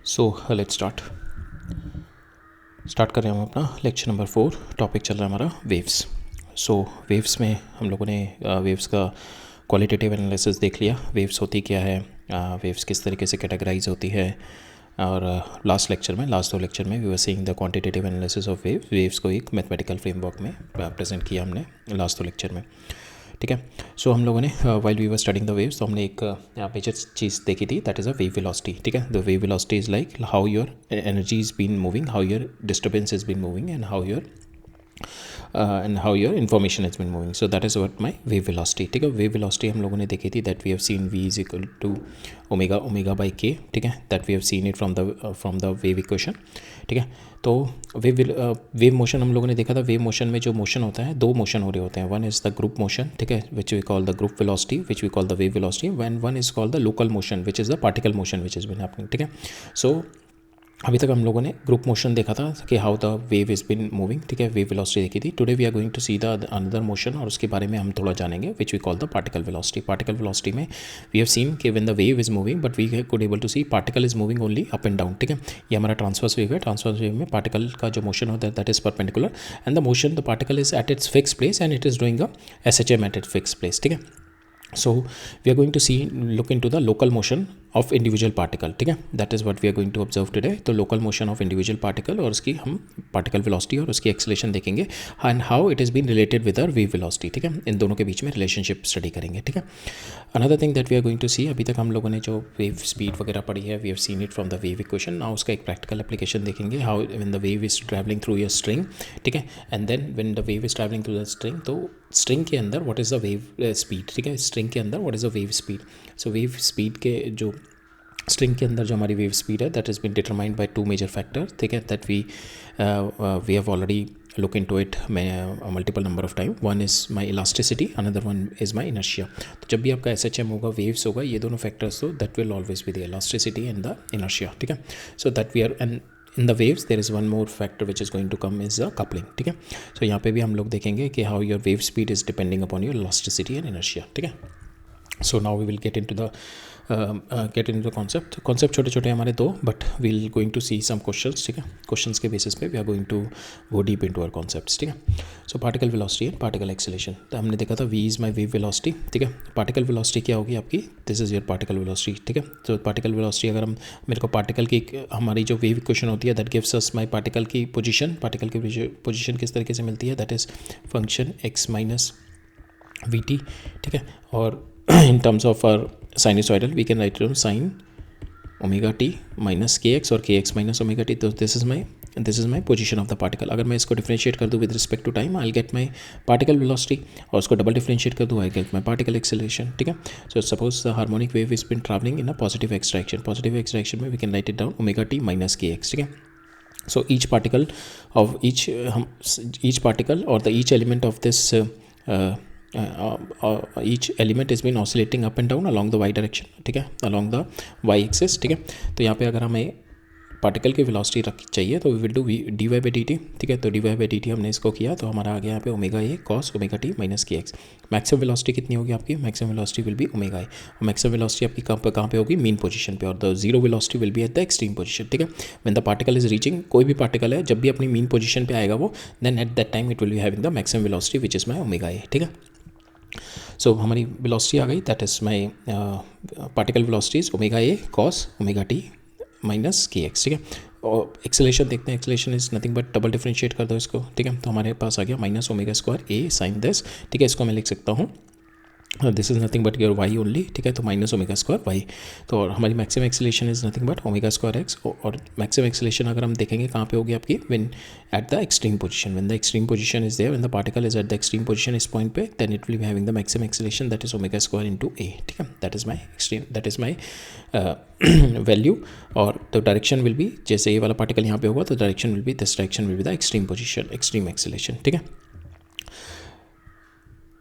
So let's start कर रहे हैं हम अपना लेक्चर नंबर 4। टॉपिक चल रहा है हमारा वेव्स। सो वेव्स में हम लोगों ने वेव्स का क्वालिटेटिव एनालिसिस देख लिया। वेव्स होती क्या है, वेव्स किस तरीके से कैटेगराइज होती है, और लास्ट दो लेक्चर में we were seeing the quantitative analysis of waves को एक मैथमेटिकल फ्रेमवर्क में प्रेजेंट किया हमने लास्ट दो लेक्चर में। ठीक है। सो हम लोगों ने while we were studying the waves, तो हमने एक मेजर चीज़ देखी थी, that is a wave velocity. ठीक है। The wave velocity is like how your energy is been moving, how your disturbance is been moving, and how your information is been moving. So that is what my wave velocity. ठीक है। Wave velocity हम लोगों ने देखी थी, that we have seen v is equal to omega by k. ठीक है। That we have seen it from the wave equation. ठीक है। तो वेव मोशन हम लोगों ने देखा था। वेव मोशन में जो मोशन होता है, दो मोशन हो रहे होते हैं। One is the group motion, ठीक है, which we call the group velocity, which we call the wave velocity, when one is called the local motion, which is the particle motion which is been happening. ठीक है। सो अभी तक हम लोगों ने group motion देखा था कि how the wave is been moving. ठीक है। वेव वेलोसिटी देखी थी। Today we are going to see the another motion, और उसके बारे में हम थोड़ा जानेंगे, which we call the particle velocity. Particle velocity में वी हैव सीन कि when the wave is moving, but we could able to see particle is moving only up and down. ठीक है। ये हमारा ट्रांसवर्स वेव है। Transverse wave में particle का जो मोशन होता है that is perpendicular, and the motion the particle is at its fix place and it is doing a SHM at its fix place. ठीक है। So we are going to look into the local motion of individual particle. ठीक है। That is what we are going to observe today. तो local motion of individual particle और उसकी हम particle velocity और उसकी acceleration देखेंगे, and how it has been related with our wave velocity. ठीक है। इन दोनों के बीच में relationship study करेंगे। ठीक है। Another thing that we are going to see, अभी तक हम लोगों ने जो wave speed वगैरह पढ़ी है, we have seen it from the wave equation. Now उसका एक practical application देखेंगे, how when the wave is traveling through a string. ठीक है। And then when the wave is traveling through the string, तो string के अंदर what is the wave speed. ठीक है। स्ट्रिंग के अंदर what is the wave speed. So wave speed के जो स्ट्रिंग के अंदर जो हमारी वेव स्पीड है, that is been determined by two major factor. ठीक है। That we have already look into it multiple number of time. One is my elasticity, another one is my inertia. तो जब भी आपका SHM होगा, waves होगा, ये दोनों factors, तो that will always be the elasticity and the inertia. ठीक है। So that we are, and in the waves there is one more factor which is going to come is the coupling. ठीक है। So यहाँ पे भी हम लोग देखेंगे कि how your wave speed is depending upon your elasticity and inertia. ठीक है। So now we will get in to the concept छोटे छोटे हमारे दो, but we'll going to see some questions. ठीक है। क्वेश्चंस के बेसिस पे we are going to go deep into our concepts. ठीक है। So particle velocity and particle acceleration, तो हमने देखा था v is my wave velocity. ठीक है। पार्टिकल वेलोसिटी क्या होगी आपकी, this is your particle velocity. ठीक है। तो पार्टिकल वेलोसिटी, अगर हम मेरे को पार्टिकल की हमारी जो वेव इक्वेशन होती है, that gives us my particle की पोजीशन। पार्टिकल की पोजीशन किस तरीके से मिलती है, that is function x minus vt। ठीक है। और in terms of our sinusoidal we can write it on sin omega t minus kx और kx minus omega t. तो this is my position of the particle. अगर मैं इसको differentiate कर दूँ with respect to time, I'll get my particle velocity, और उसको double differentiate कर दूँ, I get my particle acceleration. ठीक है। So suppose the harmonic wave is been traveling in a positive x direction. Positive x direction में we can write it down omega t minus kx. ठीक है। So each particle or the each element of this each element is been oscillating up and down along the y direction. ठीक है। along the y axis. ठीक है। तो यहाँ पे अगर हमें पार्टिकल की वेलोसिटी रख चाहिए तो we will do dy by D t. ठीक है। तो dy बाई डी टी हमने इसको किया, तो हमारा आ गया यहाँ पे omega A cos omega T minus के एक्स। मैक्सिमम वेलोसिटी कितनी होगी आपकी, maximum velocity will B omega A, और मैक्सिमम वेलोसिटी आपकी कहाँ पे होगी, मीन पोजीशन पे, और the zero velocity will be at the extreme position. ठीक है। When the particle is reaching, कोई भी पार्टिकल है जब भी अपनी मीन पोजीशन पे आएगा वो, then at that time it will be having the maximum velocity which is my omega a. ठीक है। सो हमारी वेलोसिटी आ गई, that is my particle velocity is omega A cos omega T minus के x. ठीक है। और acceleration देखते हैं। Acceleration is nothing but double differentiate कर दो इसको। ठीक है। तो हमारे पास आ गया minus omega square a sine this. ठीक है। इसको मैं लिख सकता हूँ, this is nothing but your y only. ठीक है। तो माइनस ओमेगा स्क्वायर वाई। तो और हमारी maximum acceleration is nothing but omega square X, और मैक्सिमम एक्सेलेरेशन अगर हम देखेंगे कहाँ पे होगी आपकी, when at the extreme position, when the extreme position is there, when the particle is at the extreme position इस पॉइंट पे, then it will be having the maximum acceleration, that is omega square into A. ठीक है। That is my value, और the direction will be, जैसे ये वाला particle यहाँ पे होगा तो direction will B, this direction will be the extreme position, extreme acceleration. ठीक है।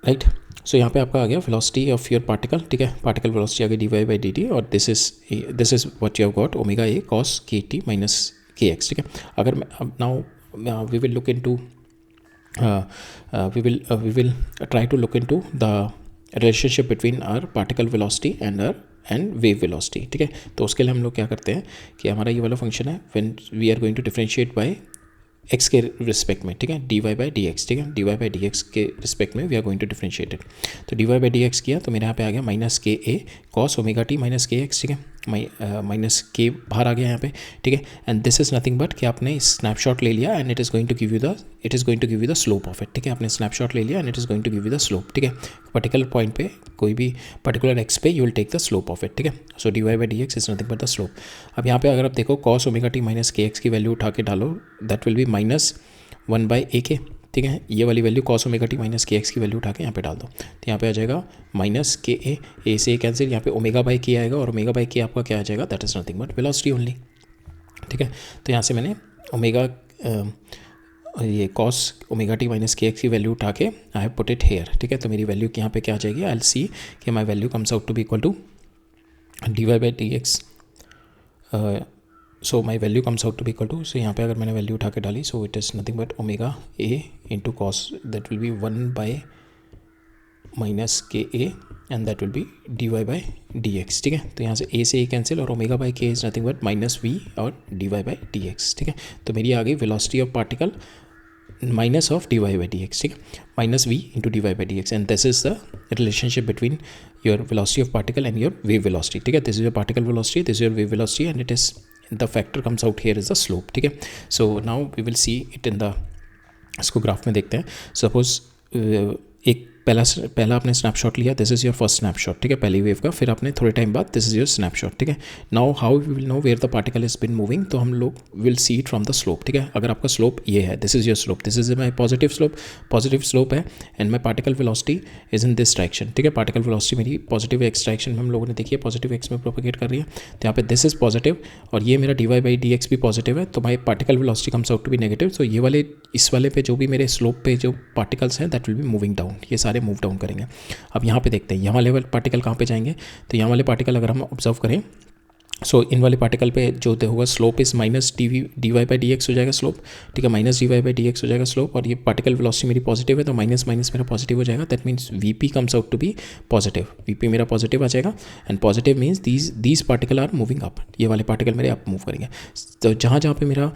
राइट। सो यहाँ पे आपका आ गया वेलोसिटी ऑफ योर पार्टिकल। ठीक है। पार्टिकल वेलोसिटी आ गई D Y by D T, और this is what you have got omega A cos K T minus के एक्स। ठीक है। अगर now we will look into we will try to look into the relationship between our particle velocity and our and wave velocity, ठीक है। तो उसके लिए हम लोग क्या करते हैं कि हमारा ये वाला फंक्शन है when we are going to differentiate by X के रिस्पेक्ट में, ठीक है, D Y by D x, ठीक है, D Y by D X के रिस्पेक्ट में we are going to differentiate it. तो D Y by D X किया तो मेरे यहाँ पे आ गया minus K A cos omega T minus के एक्स, ठीक है, माइनस के बाहर आ गया यहाँ पे, ठीक है। And this is nothing but कि आपने स्नैपशॉट ले लिया and it is going to give you the slope of it, ठीक है। आपने स्नैपशॉट ले लिया and it is going to give you the slope, ठीक है। पर्टिकुलर पॉइंट पे कोई भी पर्टिकुलर एक्स पे you will take the slope of it, ठीक है। So D Y by D x is nothing but the slope. अब यहाँ पे अगर आप देखो कॉस ओमेगा टी माइनस के एक्स की वैल्यू उठा के डालो, that will B minus 1/a, ठीक है। ये वाली value cos omega T minus के एक्स की वैल्यू उठा के यहाँ पे डाल दो, तो यहाँ पे आ जाएगा माइनस के ए से कैंसिल, यहाँ पे ओमेगा बाई के आएगा और ओमेगा बाई के आपका क्या आ जाएगा, that is nothing but velocity only, ठीक है। तो यहाँ से मैंने ओमेगा ये कॉस ओमेगा टी माइनस के एक्स की वैल्यू उठा के I have put it here, ठीक है। तो मेरी वैल्यू यहाँ पे क्या आ जाएगी, आई विल सी कि my value comes out to be equal to D Y by D X. So my value comes out to be equal to, so यहाँ पे अगर मैंने वैल्यू उठा के डाली, so it is nothing but omega A into cos, that will be 1 minus K A and that will be D Y by D x, ठीक है। तो यहाँ से ए से ए कैंसिल और omega by k is nothing but minus v और d Y by D x, ठीक है। तो मेरी आ गई velocity of particle minus of d Y by D x, ठीक है, minus v into d Y by D x, and this is the relationship between your velocity of particle and your wave velocity, ठीक है। This is your particle velocity, this is your wave velocity and it is the factor comes out here is the slope, ठीक है। so now we will see it in the, इसको graph में देखते हैं। Suppose एक पहला आपने snapshot लिया, this is your first snapshot, ठीक है, पहली वेव का, फिर आपने थोड़े टाइम बाद दिस इज़ योर स्नैपशॉट, ठीक है। Now how we will know where the particle is been moving, तो हम लोग will see it from the slope, ठीक है। अगर आपका स्लोप ये है, this is your slope, this is my positive slope है and my particle velocity is in this direction, ठीक है। पार्टिकल वेलोसिटी मेरी पॉजिटिव एक्स डायरेक्शन में हम लोगों ने देखी है, पॉजिटिव एक्स में प्रोपेगेट कर रही है, तो यहाँ पे दिस इज पॉजिटिव और ये मेरा d Y by D x भी पॉजिटिव है, तो my particle velocity comes out to be negative. तो ये वाले इस वाले पे जो भी मेरे स्लोप पे जो पार्टिकल्स हैं that will be moving down, ये सारे मूव डाउन करेंगे। अब यहाँ पे देखते हैं यहाँ वाले पार्टिकल कहाँ पे जाएंगे, तो यहाँ वाले पार्टिकल अगर हम ऑब्जर्व करें, सो इन वाले पार्टिकल पे जो होगा स्लोप इस minus d Y by D x हो जाएगा स्लोप, ठीक है, minus d Y by D x हो जाएगा स्लोप, और ये पार्टिकल वेलोसिटी मेरी पॉजिटिव है तो माइनस माइनस मेरा पॉजिटिव हो जाएगा, that means v p comes out to be positive, v p मेरा पॉजिटिव आ जाएगा and positive means these particle are moving up, ये वाले पार्टिकल मेरे अप मूव करेंगे। तो जहाँ जहाँ पे मेरा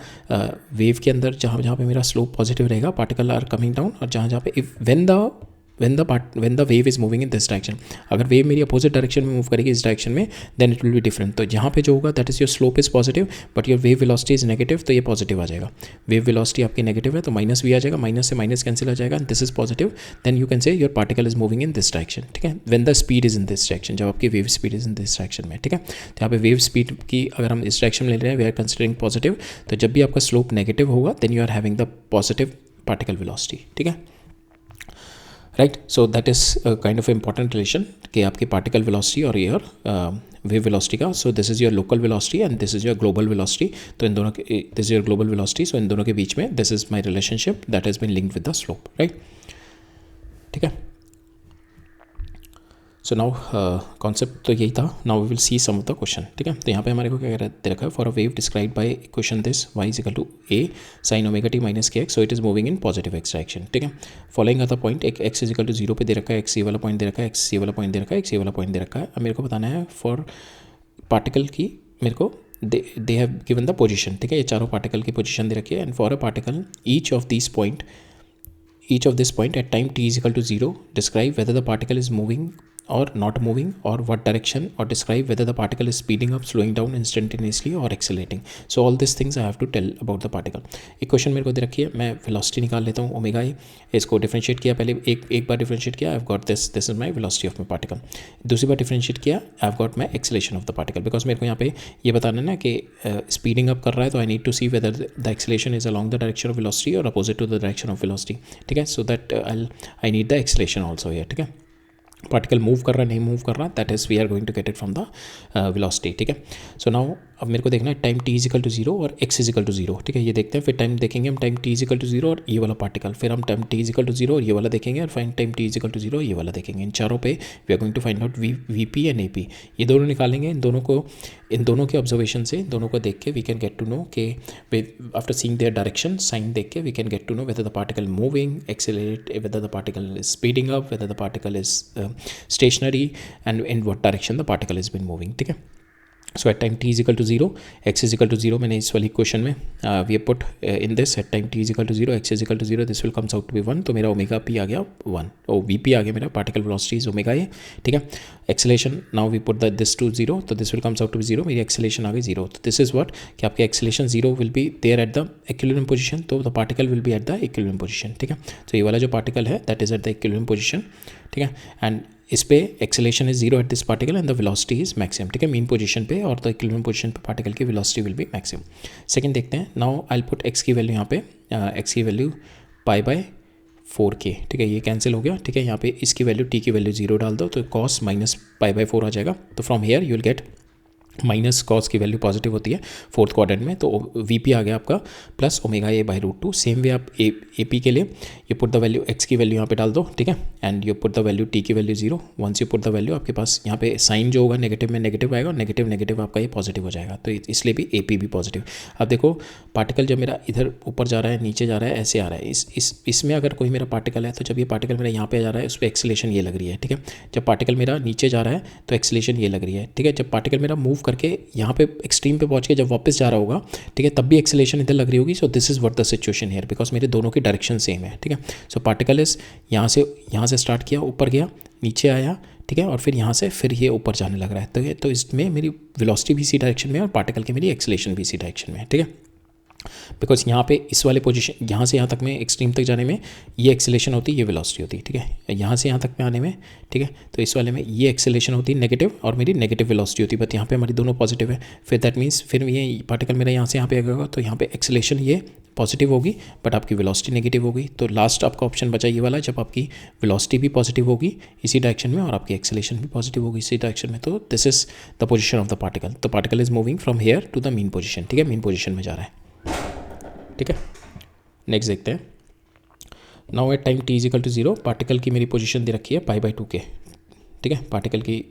वेव के अंदर जहाँ पे मेरा स्लोप पॉजिटिव रहेगा पार्टिकल आर कमिंग डाउन, और जहाँ पे if when the wave is moving in this direction, अगर वेव मेरी अपोजिट डायरेक्शन में मूव करेगी इस डायरेक्शन में, then it will be different. तो यहाँ पे जो होगा that is your slope is positive but your wave velocity is negative, तो ये पॉजिटिव आ जाएगा। वेव वेलोसिटी आपकी नेगेटिव है तो माइनस वी आ जाएगा, माइनस से माइनस कैंसिल आ जाएगा, this is positive, then you can say your particle is moving in this direction, ठीक है। When the speed is in this direction, जब आपकी wave speed is in this direction में, ठीक है। तो यहाँ पे वेव स्पीड की अगर हम इस डायरेक्शन में ले रहे हैं, वी आर कंसिडरिंग पॉजिटिव, तो जब भी आपका स्लोप नेगेटिव होगा then you are having the positive particle velocity, ठीक है, right. So that is kind of important relation कि आपकी पार्टिकल वेलोसिटी और योर वेव वेलोसिटी का। So this is your local velocity and this is your global velocity, तो इन दोनों के this is your global velocity, so इन दोनों के बीच में this is my relationship that has been linked with the slope, right, ठीक है। सो नाउ कॉन्सेप्ट तो यही था। Now we will see some of the question, ठीक है। तो यहाँ पे हमारे को क्या दे रखा है, for a wave describe by equation this y is equal to a sin omega t minus के x, so it is moving in positive x direction, ठीक है। फॉलोइंग अ द पॉइंट, एक x इज इक्वल टू 0 पे दे रखा है, x ये वाला पॉइंट दे रखा है, x ये वाला पॉइंट दे रखा है, x ये वाला पॉइंट दे रखा है। अब मेरे को बताना है फॉर पार्टिकल की, मेरे को they have given the position, ठीक है, ये चारों पार्टिकल की पोजिशन दे रखी है, and for a particle each of this point at time t is equal to 0 describe whether the particle is moving or not moving or what direction, or describe whether the particle is speeding up, slowing down instantaneously or accelerating. So all these things I have to tell about the particle. एक question मेरे को दे रखी है, मैं velocity निकाल लेता हूँ omega A, इसको डिफरेंशिएट किया पहले, एक बार डिफरेंशिएट किया, I have got this is my velocity of my particle. दूसरी बार डिफरेंशिएट किया, I have got my acceleration of the particle, because मेरे को यहाँ पे ये बताना है ना कि स्पीडिंग अप कर रहा है, तो I need to see whether the acceleration is along the direction of velocity और opposite to the direction of velocity, ठीक है। So that I need the acceleration also here, ठीक है। पार्टिकल मूव कर रहा है नहीं मूव कर रहा, that is we are going to get it from the velocity, ठीक है। सो नाउ अब मेरे को देखना है टाइम t इजिकल टू 0 और x इजिकल टू 0, ठीक है। ये देखते हैं, फिर टाइम देखेंगे हम टाइम t इजिकल टू 0 और ये वाला पार्टिकल, फिर हम टाइम t इजिकल टू 0 और ये वाला देखेंगे, और fine time t is equal to 0 ये वाला देखेंगे। इन चारों पे we are going to find out v p and a p, ये दोनों निकालेंगे। इन दोनों के ऑब्जर्वेशन से, इन दोनों को देख के we can get to know कि after seeing their direction sign देख के we can get to know whether the particle moving, accelerate, whether the particle is speeding up, whether the particle is stationary, and in what direction the particle is been moving, ठीक है। So at time t is equal to 0, x is equal to 0, मैंने इस वाली question में we have put in this at time t is equal to 0, x is equal to 0, this will comes out to be 1, तो मेरा omega p आ गया 1, O V P आ गया मेरा, particle velocity is omega a, ठीक है। Acceleration, now we put this to 0, तो this will comes out to be 0, मेरी एक्सेलेरेशन आ गई 0, तो दिस इज व्हाट कि आपके acceleration 0 will be there at the equilibrium position, तो the particle will be at the equilibrium position, ठीक है। तो ये वाला जो पार्टिकल है that is at the equilibrium position, ठीक है। एंड इस पे acceleration is 0 at this particle and the velocity is maximum, ठीक है, मीन पोजीशन पे, और द इक्विलिब्रियम पोजीशन पे पार्टिकल की velocity will be maximum. Second देखते हैं, now I will put x की वैल्यू यहाँ पे, एक्स की वैल्यू पाई बाय 4k, ठीक है, ये कैंसिल हो गया, ठीक है। यहाँ पे इसकी वैल्यू t की वैल्यू 0 डाल दो तो कॉस माइनस पाई बाय 4 आ जाएगा, तो from here you will get minus cos की वैल्यू पॉजिटिव होती है फोर्थ क्वाड्रेंट में, तो वी पी आ गया आपका plus omega a by root 2। Same way आप ए पी के लिए you put the value x की वैल्यू यहाँ पे डाल दो, ठीक है, and you put the value t की value 0। Once you put the value, आपके पास यहाँ पे साइन जो होगा नेगेटिव में नेगेटिव आएगा, और नेगेटिव नेगेटिव आपका ये पॉजिटिव हो जाएगा, तो इसलिए भी ए पी भी पॉजिटिव। अब देखो पार्टिकल जब मेरा इधर ऊपर जा रहा है, नीचे जा रहा है, ऐसे आ रहा है, इसमें अगर कोई मेरा पार्टिकल है, तो जब ये पार्टिकल मेरा यहाँ पे जा रहा है उस पर एक्सेलेरेशन ये लग रही है, ठीक है। जब पार्टिकल मेरा नीचे जा रहा है तो एक्सेलेरेशन ये लग रही है, ठीक है। जब पार्टिकल मेरा मूव करके यहाँ पे एक्सट्रीम पे पहुंच के जब वापस जा रहा होगा, ठीक है, तब भी एक्सेलेरेशन इधर लग रही होगी। सो this is what the situation here, because मेरे दोनों की डायरेक्शन सेम है, ठीक है। सो पार्टिकल इज यहाँ से स्टार्ट किया, ऊपर गया, नीचे आया, ठीक है, और फिर यहाँ से फिर ये ऊपर जाने लग रहा है, तो इसमें मेरी वेलोसिटी भी इसी डायरेक्शन में है और पार्टिकल की मेरी एक्सेलेरेशन भी इसी डायरेक्शन में है, ठीक है। बिकॉज यहाँ पे इस वाले पोजीशन, यहाँ से यहाँ तक में एक्सट्रीम तक जाने में ये एक्सेलेरेशन होती है, ये वेलोसिटी होती है, ठीक है। यहाँ से यहाँ तक में आने में, ठीक है, तो इस वाले में ये एक्सेलेरेशन होती है नेगेटिव और मेरी नेगेटिव वेलोसिटी होती है, बट यहाँ पे हमारी दोनों पॉजिटिव है। फिर दैट मीन्स फिर ये पार्टिकल मेरा यहाँ से यहाँ पे आएगा, तो यहाँ पे एक्सेलेरेशन ये पॉजिटिव होगी बट आपकी वेलोसिटी नेगेटिव होगी। तो लास्ट आपका ऑप्शन बचा ये वाला, जब आपकी वेलोसिटी भी पॉजिटिव होगी इसी डायरेक्शन में और आपकी एक्सेलेरेशन भी पॉजिटिव होगी इसी डायरेक्शन में, तो this is the position of the particle. तो particle is moving from here to the mean position, ठीक है, मीन पोजीशन में जा रहा है, ठीक है। नेक्स्ट देखते हैं, now at time t is equal to 0, particle की मेरी पोजीशन दे रखी है पाई बाई 2k, ठीक है। पार्टिकल की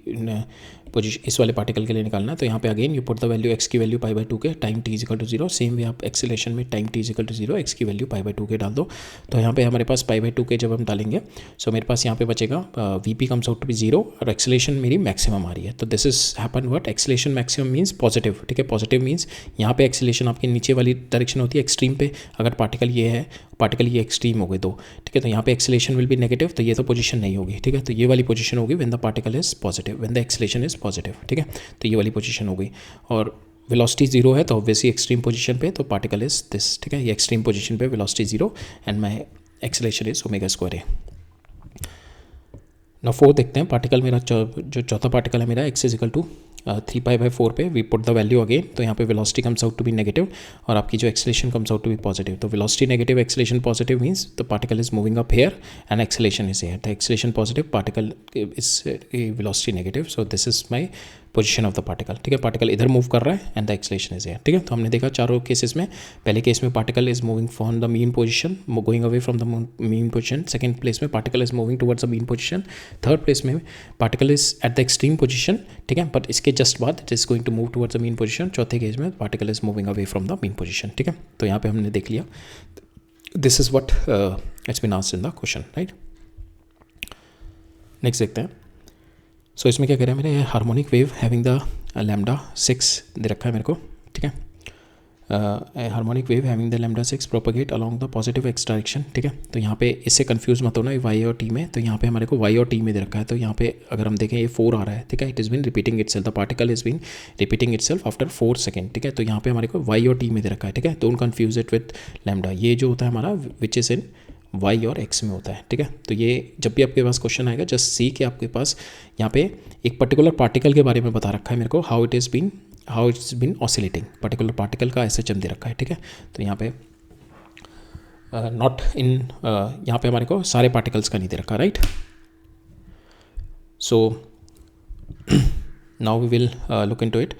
पोजीशन इस वाले पार्टिकल के लिए निकालना है, तो यहाँ पे again you put the value x की value pi by 2k, time t is equal to 0, same way आप एक्सेलेरेशन में time t is equal to 0 x की वैल्यू पाई बाई 2k डाल दो। तो यहाँ पे हमारे पास पाई बाई 2k जब हम डालेंगे, सो मेरे पास यहाँ पे बचेगा v p comes out to be 0 और एक्सेलेरेशन मेरी मैक्सिमम आ रही है। तो this is happen what, acceleration maximum means positive, ठीक है। पॉजिटिव मीन्स यहाँ पे एक्सेलेरेशन आपकी नीचे वाली डायरेक्शन होती है एक्सट्रीम पे, अगर पार्टिकल ये है, पार्टिकल ये एक्सट्रीम हो गए दो, ठीक है, तो यहाँ पे एक्सेलेरेशन विल बी नेगेटिव, तो ये तो पोजीशन नहीं होगी, ठीक है। तो ये वाली पोजीशन होगी when the particle is positive, when the acceleration is positive, ठीक है, तो ये वाली पोजीशन हो गई। और वेलोसिटी 0 है तो ऑब्वियसली एक्सट्रीम पोजीशन पे, तो पार्टिकल इज दिस, ठीक है, ये एक्सट्रीम पोजीशन पे velocity 0 and my acceleration is omega square a. ना 4 देखते हैं, पार्टिकल मेरा जो चौथा पार्टिकल है मेरा x is equal to 3 pi by 4 पे we put the value again, तो यहाँ पे velocity comes out to be negative और आपकी जो acceleration comes out to be positive. तो velocity negative, acceleration positive means the particle is moving up here and acceleration is here, the acceleration positive, particle is velocity negative, so this is my position of the particle, ठीक है। Particle इधर move कर रहा है and the acceleration is hair, ठीक है। तो हमने देखा चारों केसेस में, पहले केस में particle is moving from the mean position, going away from the mean position. Second place में particle is moving towards the mean position. Third place में particle is at the extreme position, ठीक है, but इसके just बाद it is going to move towards the mean position. चौथे case में particle is moving away from the mean position, ठीक है। तो यहाँ पे हमने देख लिया, this is what it's been asked in the question, right. Next देखते हैं, सो इसमें क्या कह रहा है मेरे, harmonic wave having the lambda 6 दे रखा है मेरे को, ठीक है। Harmonic wave having the lambda 6 propagate along the positive x direction, ठीक है। तो यहाँ पे इससे कंफ्यूज मत होना वाई और टी में, तो यहाँ पे हमारे को वाई और टी में दे रखा है। तो यहाँ पे अगर हम देखें ये 4 आ रहा है, ठीक है, it is been repeating itself, the particle is been repeating itself after 4 second, ठीक है। तो यहाँ पे हमारे को वाई और टी में दे रखा है, ठीक है, don't confuse it with lambda. ये जो होता है हमारा विच इज़ इन वाई और एक्स में होता है, ठीक है। तो ये जब भी आपके पास क्वेश्चन आएगा जस्ट सी कि आपके पास यहाँ पे एक पर्टिकुलर पार्टिकल के बारे में बता रखा है मेरे को, how it's been oscillating, particular particle का SHM दे रखा है, ठीक है। तो यहाँ पे नॉट इन, यहाँ पे हमारे को सारे पार्टिकल्स का नहीं दे रखा, right. So now we will look into it.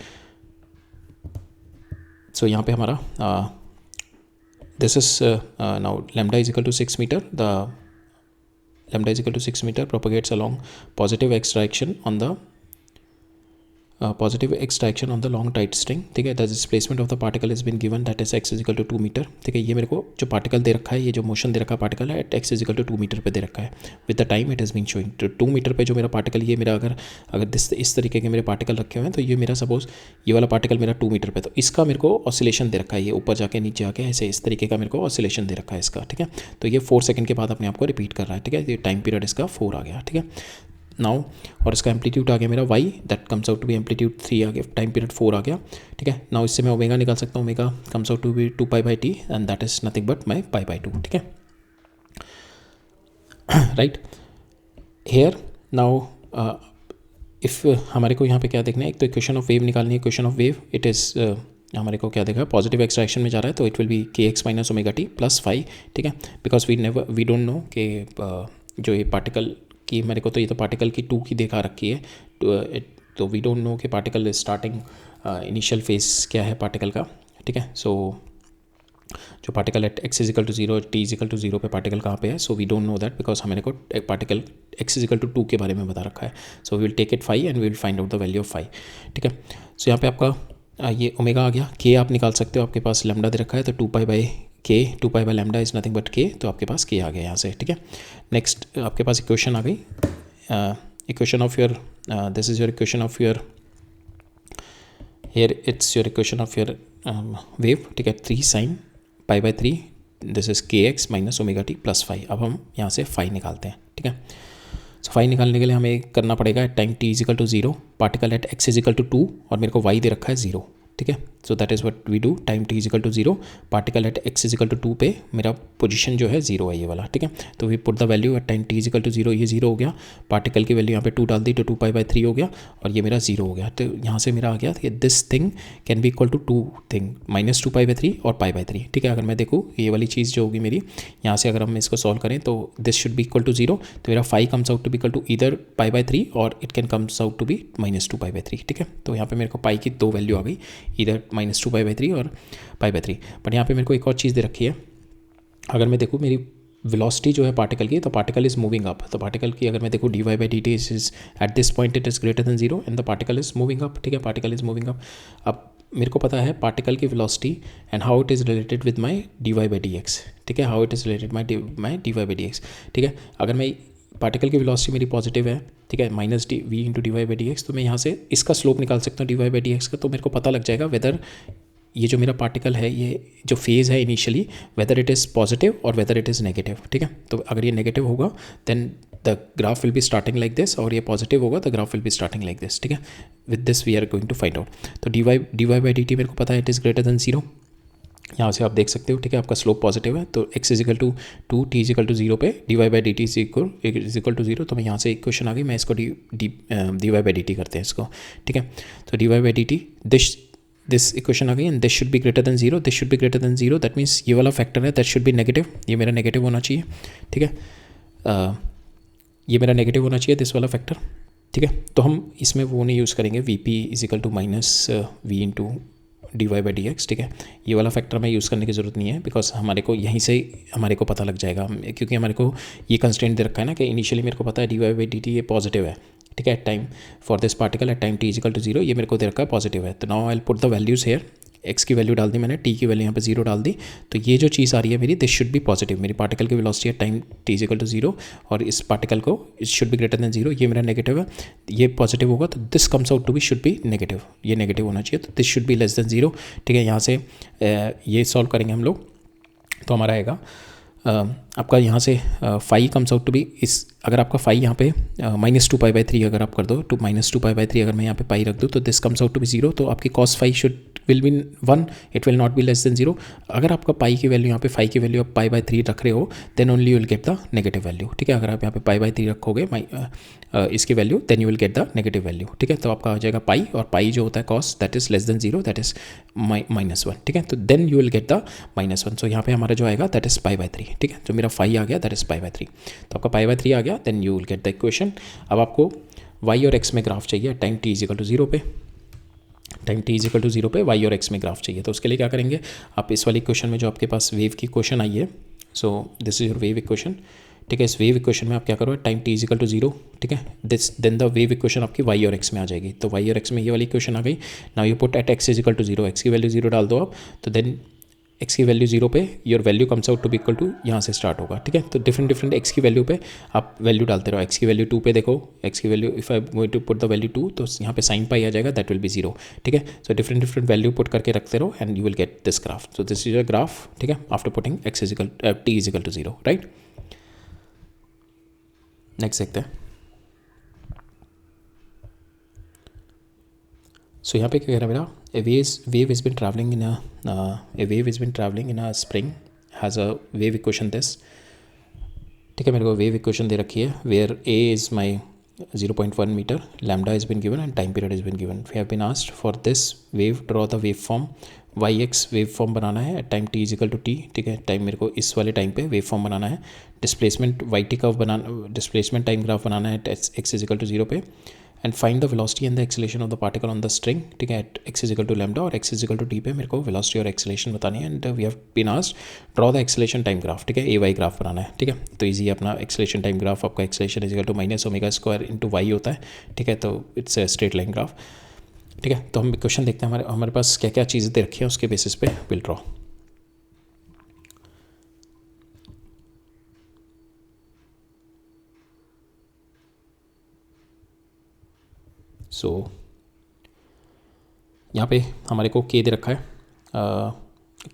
So यहाँ पे हमारा this is now lambda is equal to 6 metre, the lambda is equal to 6 meter propagates along positive x direction on the positive x direction on the long tight string, ठीक है. The displacement of the particle has been given, that is x is equal to 2 metre, ठीक है. ये मेरे को जो particle दे रखा है, ये जो मोशन दे रखा पार्टिकल है eight x is equal to 2 metre पे दे रखा है. With the time it has been showing. तो 2 मीटर पे जो मेरा पार्टिकल, ये मेरा अगर इस तरीके के मेरे पार्टिकल रखे हुए हैं, तो ये मेरा सपोज ये वाला पार्टिकल मेरा 2 मीटर पे, तो इसका मेरे को ऑसिलेशन दे रखा है, ये ऊपर जाके नीचे आके ऐसे इस तरीके का मेरे को ऑसिलेशन दे रखा है इसका, ठीक है. तो ये 4 सेकंड के बाद अपने आप को रिपीट कर रहा है, ठीक है. ये टाइम पीरियड इसका 4 आ गया, ठीक है. नाउ और इसका एम्पलीट्यूड आ गया मेरा y, that comes out to be amplitude 3 आ गया, टाइम पीरियड 4 आ गया, ठीक है. नाउ इससे मैं ओमेगा निकाल सकता हूँ, omega comes out to be 2π/t and that is nothing but my π/2, ठीक है. राइट हेयर नाउ इफ़ हमारे को यहाँ पे क्या देखना है, एक तो इक्वेशन ऑफ वेव निकालनी है. Equation of wave it is हमारे को क्या देखा, पॉजिटिव एक्स डायरेक्शन में जा रहा है, तो it will be kx minus omega t plus phi, ठीक है. बिकॉज वी डोंट नो कि जो ये पार्टिकल की मेरे को, तो ये तो पार्टिकल की 2 की देखा रखी है, तो वी डोंट नो कि पार्टिकल स्टार्टिंग इनिशियल फेज क्या है पार्टिकल का, ठीक है. सो जो particle at x is equal to 0, t is equal to 0 पे पार्टिकल कहाँ पे है, so we don't know that because हमारे को एक particle x is equal to 2 के बारे में बता रखा है. So we will take it phi and we will find out the value of phi, ठीक है. सो यहाँ पे आपका ये ओमेगा आ गया, k आप निकाल सकते हो, आपके पास लैम्डा दे रखा है, तो 2π/k, 2π/λ is nothing but k, तो आपके पास k आ गया यहाँ से, ठीक है. नेक्स्ट आपके पास इक्वेशन आ गई, equation of your this is your equation of your here it's your equation of your wave, ठीक है. 3 sin π/3 this is kx minus omega t plus phi. अब हम यहाँ से फाई निकालते हैं, ठीक है. सो फाई निकालने के लिए हमें करना पड़ेगा at time t is equal to 0, particle at x is equal to 2 और मेरे को y दे रखा है 0, ठीक है. So that is what we do, time t is equal to 0, particle at x is equal to 2 पे मेरा पोजीशन जो है 0 है ये वाला, ठीक है. तो we put the value at time t is equal to 0, ये 0 हो गया, पार्टिकल की वैल्यू यहाँ पे 2 डाल दी, तो 2π/3 हो गया और ये मेरा 0 हो गया. तो यहाँ से मेरा आ गया कि this thing can be equal to 2 thing minus 2π/3 और π/3, ठीक है. अगर मैं देखूँ ये वाली चीज़ जो होगी मेरी, यहाँ से अगर हम इसको सॉल्व करें तो this should be equal to 0, तो मेरा phi comes out to be equal to either π/3 और it can comes out to be minus 2π/3, ठीक है. तो यहाँ पे मेरे को पाई की 2 वैल्यू आ गई, ईदर माइनस 2π/3 और π/3. बट यहाँ पे मेरे को एक और चीज़ दे रखी है, अगर मैं देखूँ मेरी वेलोसिटी जो है पार्टिकल की, तो पार्टिकल इज़ मूविंग अप, तो पार्टिकल की अगर मैं देखूँ dy/dt is at this point it is greater than 0 and the particle is moving up, ठीक है. Particle is moving up. अब मेरे को पता है पार्टिकल की velocity and how it is related with my dy/dx, ठीक है. How it is related my dy/dx, ठीक है. अगर मैं पार्टिकल की वेलोसिटी मेरी पॉजिटिव है, ठीक है, माइनस v इंटू dy/dx, तो मैं यहाँ से इसका स्लोप निकाल सकता हूँ dy/dx का, तो मेरे को पता लग जाएगा वेदर ये जो मेरा पार्टिकल है, ये जो फेज़ है initially, whether it is positive और वेदर इट इज़ नेगेटिव, ठीक है. तो अगर ये नेगेटिव होगा then the graph will be starting like this, और ये पॉजिटिव होगा the graph will be starting like this, ठीक है. With this we are going to find out. तो dy/dt मेरे को पता है इट इज़ ग्रेटर देन 0, यहाँ से आप देख सकते हो, ठीक है. आपका स्लोप पॉजिटिव है, तो x is equal to 2, t is equal to 0 पे dy/dt इज इक्वल टू 0, तो मैं यहाँ से इक्वेशन आ गई, मैं इसको dy/dt करते हैं इसको, ठीक है. तो dy/dt दिस इक्वेशन आ गई and this should be greater than 0, this should be greater than 0, that means ये वाला फैक्टर है दैट शुड बी नेगेटिव, ये मेरा नेगेटिव होना चाहिए, ठीक है. ये मेरा नेगेटिव होना चाहिए दिस वाला फैक्टर, ठीक है. तो हम इसमें वो नहीं यूज़ करेंगे vp is equal to minus v into dy/dx, ठीक है. ये वाला फैक्टर हमें यूज़ करने की ज़रूरत नहीं है, बिकॉज हमारे को यहीं से हमारे को पता लग जाएगा, क्योंकि हमारे को ये कंस्ट्रेंट दे रखा है ना कि इनिशियली मेरे को पता है dy/dt ये पॉजिटिव है, ठीक है. At time for this particle at time t is equal to 0, ये मेरे को दे रखा है पॉजिटिव है. तो now I will put the values here, x की वैल्यू डाल दी मैंने, t की वैल्यू यहाँ पे 0 डाल दी, तो ये जो चीज़ आ रही है मेरी, दिस शुड बी पॉजिटिव. मेरी पार्टिकल की वेलोसिटी है time t is equal to 0 और इस पार्टिकल को it should be greater than 0, ये मेरा नेगेटिव है, ये पॉजिटिव होगा, तो this comes out to be should be negative, ये नेगेटिव होना चाहिए, तो this should be less than 0, ठीक है. यहाँ से ये सॉल्व करेंगे हम लोग, तो हमारा आएगा आपका यहाँ से phi comes out to be इस, अगर आपका फाई यहाँ पे माइनस 2π/3 अगर आप कर दो, तो माइनस 2π/3 अगर मैं यहाँ पे पाई रख दूँ, तो this comes out to be 0, तो आपकी cos phi should will be 1, it will not be less than 0. अगर आपका पाई की वैल्यू यहाँ पे फाई की वैल्यू आप π/3 रख रहे हो, then only you will get the negative value, ठीक है. अगर आप यहाँ पे π/3 रखोगे इसकी वैल्यू, then you will get the negative value, ठीक है. तो आपका आ जाएगा पाई, और पाई जो होता है cos that is less than 0, that is -1, ठीक है. तो then you will get the -1. So यहाँ पे हमारा जो आएगा दैट इज π/3, ठीक है. जो मेरा फाई आ गया दैट इज π/3, तो आपका π/3 आ गया, then you will get the equation. अब आपको y और x में ग्राफ चाहिए time t is equal to 0 पे, time t is equal to 0 पे वाई और एक्स में ग्राफ चाहिए। तो उसके लिए क्या करेंगे, आप इस वाली इक्वेशन में जो आपके पास वेव की इक्वेशन आई है, so this is your wave equation, ठीक है। इस वेव इक्वेशन में आप क्या करो, time t is equal to 0, ठीक है, this then the wave equation आपकी वाई और एक्स में आ जाएगी। तो वाई और एक्स में ये वाली इक्वेशन आ गई। Now you put at x is equal to 0, x की वैल्यू 0 डाल दो आप, तो देन एक्स की वैल्यू 0 पे your value comes out to be equal to, यहाँ से स्टार्ट होगा, ठीक है। तो डिफरेंट एक्स की वैल्यू पे आप वैल्यू डालते रहो। एक्स की वैल्यू 2 पे देखो, एक्स की value if I going to put the value 2, तो यहाँ पे साइन पाई आ जाएगा, दैट विल बी 0, ठीक है। सो डिफरेंट वैल्यू पुट करके रखते रहो and you will get this graph. So this is your graph, ठीक है, after putting x is equal t is equal to 0, right. Next देखते हैं। सो यहाँ पे क्या कह रहा है मेरा, a wave has been traveling in a spring, has a wave equation this, ठीक है। मेरे को वेव इक्वेशन दे रखी है where a is my 0.1 meter, lambda has been given and time period has been given. We have been asked for this wave, draw the wave form, yx wave form बनाना है at time t is equal to t, ठीक है। Time मेरे को इस वाले time पे wave form बनाना है। डिस्प्लेसमेंट yt कर्व बनाना, डिस्प्लेसमेंट टाइम ग्राफ बनाना है eight x is equal to 0 पे, and find the velocity and the acceleration of the particle on the string, ठीक है, eight x is equal to lambda और x is equal to t पे मेरे को velocity और एक्सेलेरेशन बतानी है। And we have been asked draw the acceleration time graph, ठीक है, ए वाई ग्राफ बनाना है, ठीक है। तो ईजी अपना एक्सेलेरेशन टाइम ग्राफ आपका acceleration is equal to minus omega square into y होता है, ठीक है। तो it's a straight line graph, ठीक है। तो हम क्वेश्चन देखते हैं हमारे पास क्या क्या चीज़ें दे रखी है, उसके बेसिस पे विल ड्रॉ। सो यहाँ पे हमारे को के दे रखा है,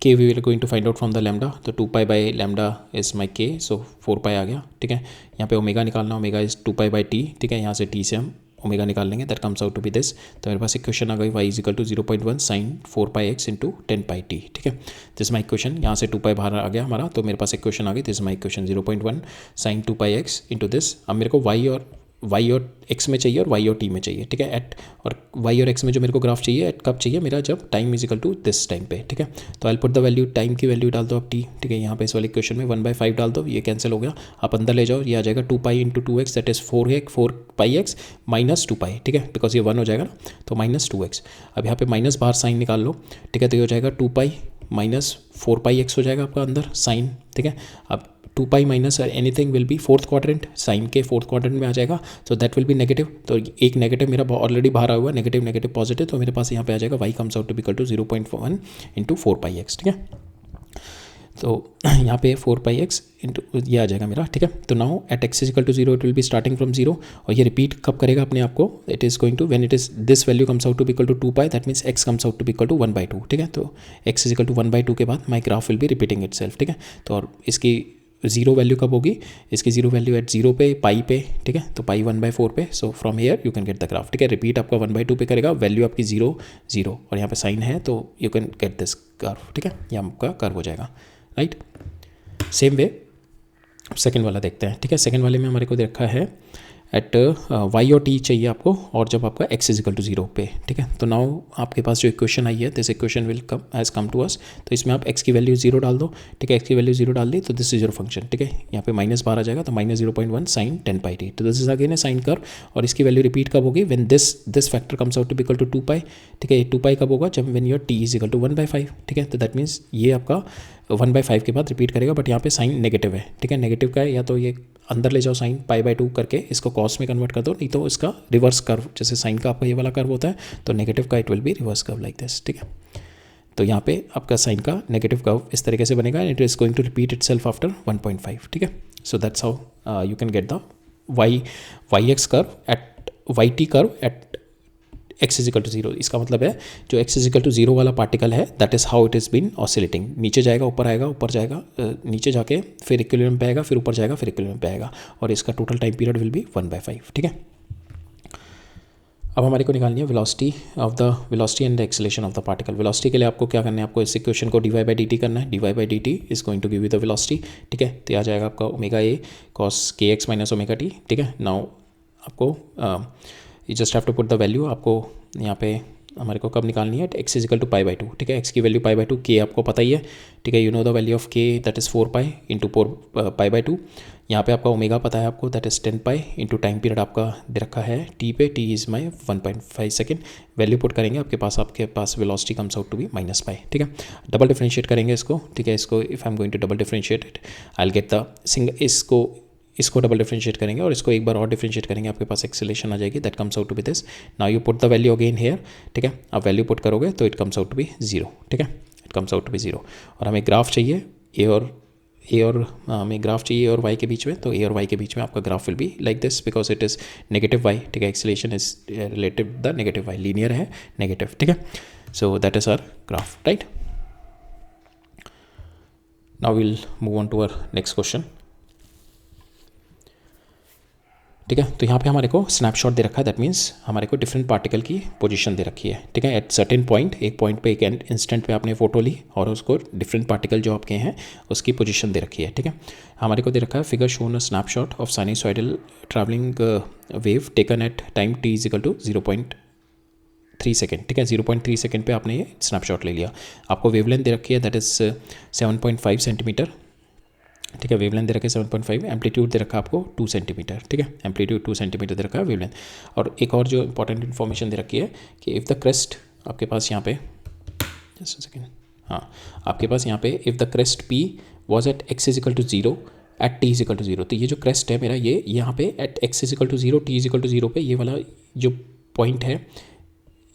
k we will going to find out from the lambda, तो 2 pi by lambda is my k, so 4 पाई आ गया, ठीक है। यहाँ पे ओमेगा निकालना, omega is 2 pi by T, ठीक है। यहाँ से टी से हम ओमेगा निकाल लेंगे, that comes out to be this. तो मेरे पास इक्वेशन आ गई y is equal to 0.1 sine 4 pi x into 10 pi t, ठीक है। दिस माई इक्वेशन, यहाँ से 2 पाई बाहर आ गया हमारा, तो मेरे पास इक्वेशन आ गई, this my equation 0.1 sine 2 pi x into this. अब मेरे को y और x में चाहिए और y और t में चाहिए, ठीक है। एट और y और x में जो मेरे को ग्राफ चाहिए एट कब चाहिए मेरा, जब time is equal to this time पे, ठीक है। तो I put the value, time की वैल्यू डाल दो आप t, ठीक है। यहाँ पे इस वाले इक्वेशन में 1/5 डाल दो, ये कैंसिल हो गया, आप अंदर ले जाओ, ये आ जाएगा 2 pi into 2x, that is 4 pi x minus 2 pi, ठीक है, बिकॉज ये 1 हो जाएगा ना, तो माइनस 2x। अब यहाँ पे माइनस बाहर साइन निकाल लो, ठीक है। तो ये हो जाएगा 2 पाई माइनस 4 पाई एक्स हो जाएगा आपका अंदर साइन, ठीक है। अब 2 pi minus anything will be fourth quadrant, sine के फोर्थ क्वाड्रेंट में आ जाएगा, so that will be negative. तो एक नेगेटिव मेरा ऑलरेडी बाहर आया हुआ, नेगेटिव नेगेटिव पॉजिटिव, तो मेरे पास यहाँ पे आ जाएगा y comes out to equal to 0.1 into 4 pi x, ठीक है। तो यहाँ पे 4 पाई एक्स इंटू ये आ जाएगा मेरा, ठीक है। तो now at x is equal to 0 it will be starting from 0, और ये रिपीट कब करेगा अपने आप को, it is going to when it is this value comes out to equal to 2 pi, that means x comes out to equal to 1/2, ठीक है। तो x इज इक्वल टू 1/2 के बाद my graph will be repeating itself, ठीक है। तो और इसकी जीरो वैल्यू कब होगी, इसकी जीरो वैल्यू एट 0 पे पाई पे, ठीक है। तो पाई 1/4 पे, so from here you can get the graph, ठीक है। रिपीट आपका 1/2 पे करेगा, वैल्यू आपकी 0 0 और यहाँ पे साइन है, तो you can get this curve, ठीक है। ये आपका कर्व हो जाएगा, राइट। सेम वे सेकेंड वाला देखते हैं, ठीक है। सेकेंड वाले में हमारे को दे रखा है एट y और t चाहिए आपको, और जब आपका x इज इक्वल टू 0 पे, ठीक है। तो नाउ आपके पास जो इक्वेशन आई है, this equation will come has come to us, तो इसमें आप x की वैल्यू 0 डाल दो, ठीक है। x की वैल्यू 0 डाल दी, तो दिस इज योर फंक्शन, ठीक है। यहाँ पे माइनस बाहर आ जाएगा, तो माइनस 0.1 साइन 10 पाई टी, तो this is again a sine curve, और इसकी वैल्यू रिपीट कब होगी, when this factor comes out to equal to 2 pi, ठीक है। 2 पाई कब होगा, जब when your t is equal to 1/5, ठीक है। तो दैट मीन्स ये आपका 1/5 के बाद रिपीट करेगा, बट यहाँ पे साइन नेगेटिव है, ठीक है। नेगेटिव का है, या तो ये अंदर ले जाओ साइन π/2 करके, इसको कॉस में कन्वर्ट कर दो, नहीं तो इसका रिवर्स कर्व, जैसे साइन का आपका ये वाला कर्व होता है, तो नेगेटिव का it will be reverse curve like this, ठीक है। तो यहाँ पे आपका साइन का नेगेटिव कर्व इस तरीके से बनेगा, it is going to repeat itself after 1.5, ठीक है। So that's how you can get the yx curve at yt curve at x is equal to 0। इसका मतलब है जो x इज इक्वल टू 0 वाला पार्टिकल है, that is how it is been oscillating, नीचे जाएगा ऊपर आएगा, ऊपर जाएगा नीचे जाके फिर इक्विलिब्रियम पे आएगा, फिर ऊपर जाएगा फिर इक्विलिब्रियम पे आएगा, और इसका total time period will be 1/5, ठीक है। अब हमारे को निकालनी है velocity and the acceleration of the particle. Velocity के लिए आपको क्या करना है, आपको इस इक्वेशन को dy/dt करना है, dy/dt is going to give you the velocity, ठीक है। तो आ जाएगा आपका omega a cos kx minus omega t, ठीक है। नाउ आपको you just have to put the value, आपको यहाँ पे हमारे को कब निकालनी है, x is equal to pi by two, ठीक है। एक्स की वैल्यू पाई बाई टू, के आपको पता ही है, ठीक है, you know the value of k that is 4 pi into 4 pi by two. यहाँ पे आपका ओमेगा पता है आपको, that is 10 pi into time period आपका दे रखा है टी पे, t is my 1.5 second. Value put करेंगे आपके पास velocity comes out to be minus pi, ठीक है। डबल डिफरेंशिएट करेंगे इसको, ठीक है। इसको if I am going to double differentiate it, I will get the इसको डबल डिफरेंशिएट करेंगे और इसको एक बार और डिफरेंशिएट करेंगे, आपके पास एक्सेलेरेशन आ जाएगी, that comes out to be this. Now you put the value again here, ठीक है। आप वैल्यू पुट करोगे तो it comes out to be 0, ठीक है, it comes out to be 0। और हमें ग्राफ चाहिए हमें ग्राफ चाहिए और y के बीच में, तो a और y के बीच में आपका graph will be like this because it is negative y, ठीक है। Acceleration is relative the negative y, linear है नेगेटिव, ठीक है। So that is our graph, right. Now will move on to our next question, ठीक है। तो यहाँ पे हमारे को स्नैपशॉट दे रखा है, दैट मीन्स हमारे को डिफरेंट पार्टिकल की पोजीशन दे रखी है, ठीक है। एट सर्टेन पॉइंट, एक पॉइंट पे एक इंस्टेंट पे आपने फोटो ली और उसको डिफरेंट पार्टिकल जो आपके हैं उसकी पोजीशन दे रखी है, ठीक है। हमारे को दे रखा है figure shown a snapshot of sinusoidal travelling wave taken at time t is equal to 0.3 second, ठीक है। 0.3 सेकेंड पे आपने ये स्नैपशॉट ले लिया। आपको वेवलेंथ दे रखी है दैट इज़ 7.5 सेंटीमीटर, ठीक है। वेवलेंथ दे रखा है 7.5, एम्पलीट्यूड दे रखा है आपको 2 सेंटीमीटर, ठीक है। एम्पलीट्यूड 2 सेंटीमीटर दे रखा है वेवलेंथ। और एक और जो इंपॉर्टेंट इन्फॉर्मेशन दे रखी है कि इफ़ द क्रेस्ट आपके पास यहाँ पे जस्ट सेकेंड, हाँ, आपके पास यहाँ पे if the crest p was at x is equal to 0 at t is equal to 0, तो ये जो क्रेस्ट है मेरा ये यहाँ पे at x is equal to 0 t is equal to 0 पे ये वाला जो पॉइंट है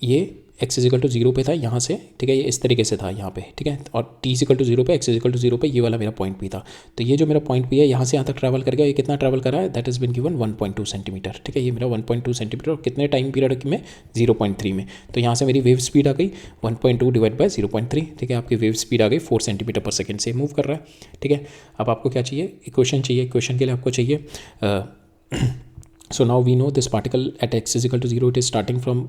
ये x इजिकल टू 0 पे था यहाँ से, ठीक है। ये इस तरीके से था यहाँ पे, ठीक है। और t इजिकल टू 0 पे, x इजिकल टू 0 पे ये वाला मेरा पॉइंट भी था। तो ये जो मेरा पॉइंट भी है यहाँ से यहाँ तक ट्रैवल कर गया, ये कितना ट्रैवल करा है, that is been given 1.2 centimetre, ठीक है। ये मेरा 1.2 सेंटीमीटर और कितने टाइम पीरियड में 0.3 में। तो यहाँ से मेरी वेव स्पीड आ गई 1.2 डिवाइड बाई 0.3, ठीक है। आपकी वेव स्पीड आ गई 4 सेंटीमीटर पर सेकेंड से मूव कर रहा है, ठीक है। अब आपको क्या चाहिए, इक्वेशन चाहिए। इक्वेशन के लिए आपको चाहिए so now we know this particle at x is equal to 0 it is starting from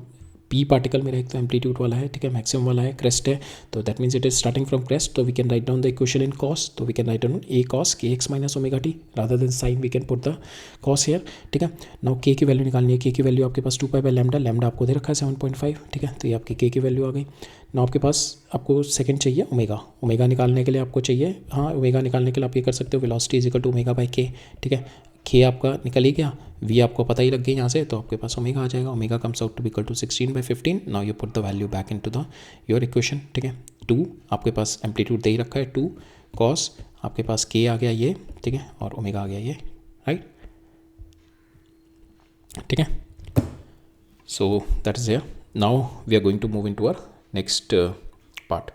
p particle मेरा एक तो एम्पलीट्यूड वाला है, ठीक है, मैक्सिमम वाला है, क्रेस्ट है, तो that means it is starting from crest. तो we can write down the equation in cos, तो we can write down a cos kx minus omega t rather than sine, we can put the cos here, ठीक है। Now k की value निकालनी है। k की value आपके पास 2 pi by lambda, lambda आपको दे रखा है 7.5, ठीक है। तो ये आपकी k की वैल्यू आ गई। नाउ आपके पास आपको सेकंड चाहिए ओमेगा। ओमेगा निकालने के लिए आपको चाहिए, हाँ, ओमेगा निकालने के लिए आप ये कर सकते हो velocity is equal to omega by k, ठीक है। k आपका निकल ही गया, v आपको पता ही लग गई यहाँ से, तो आपके पास ओमेगा आ जाएगा। Omega comes out to be equal to 16/15। Now you put the value back into the your equation, ठीक है। 2 आपके पास एम्पलीट्यूड दे ही रखा है 2 cos, आपके पास k आ गया ये, ठीक है, और ओमेगा आ गया ये, राइट, ठीक है। So that is here. Now we are going to move into our next part.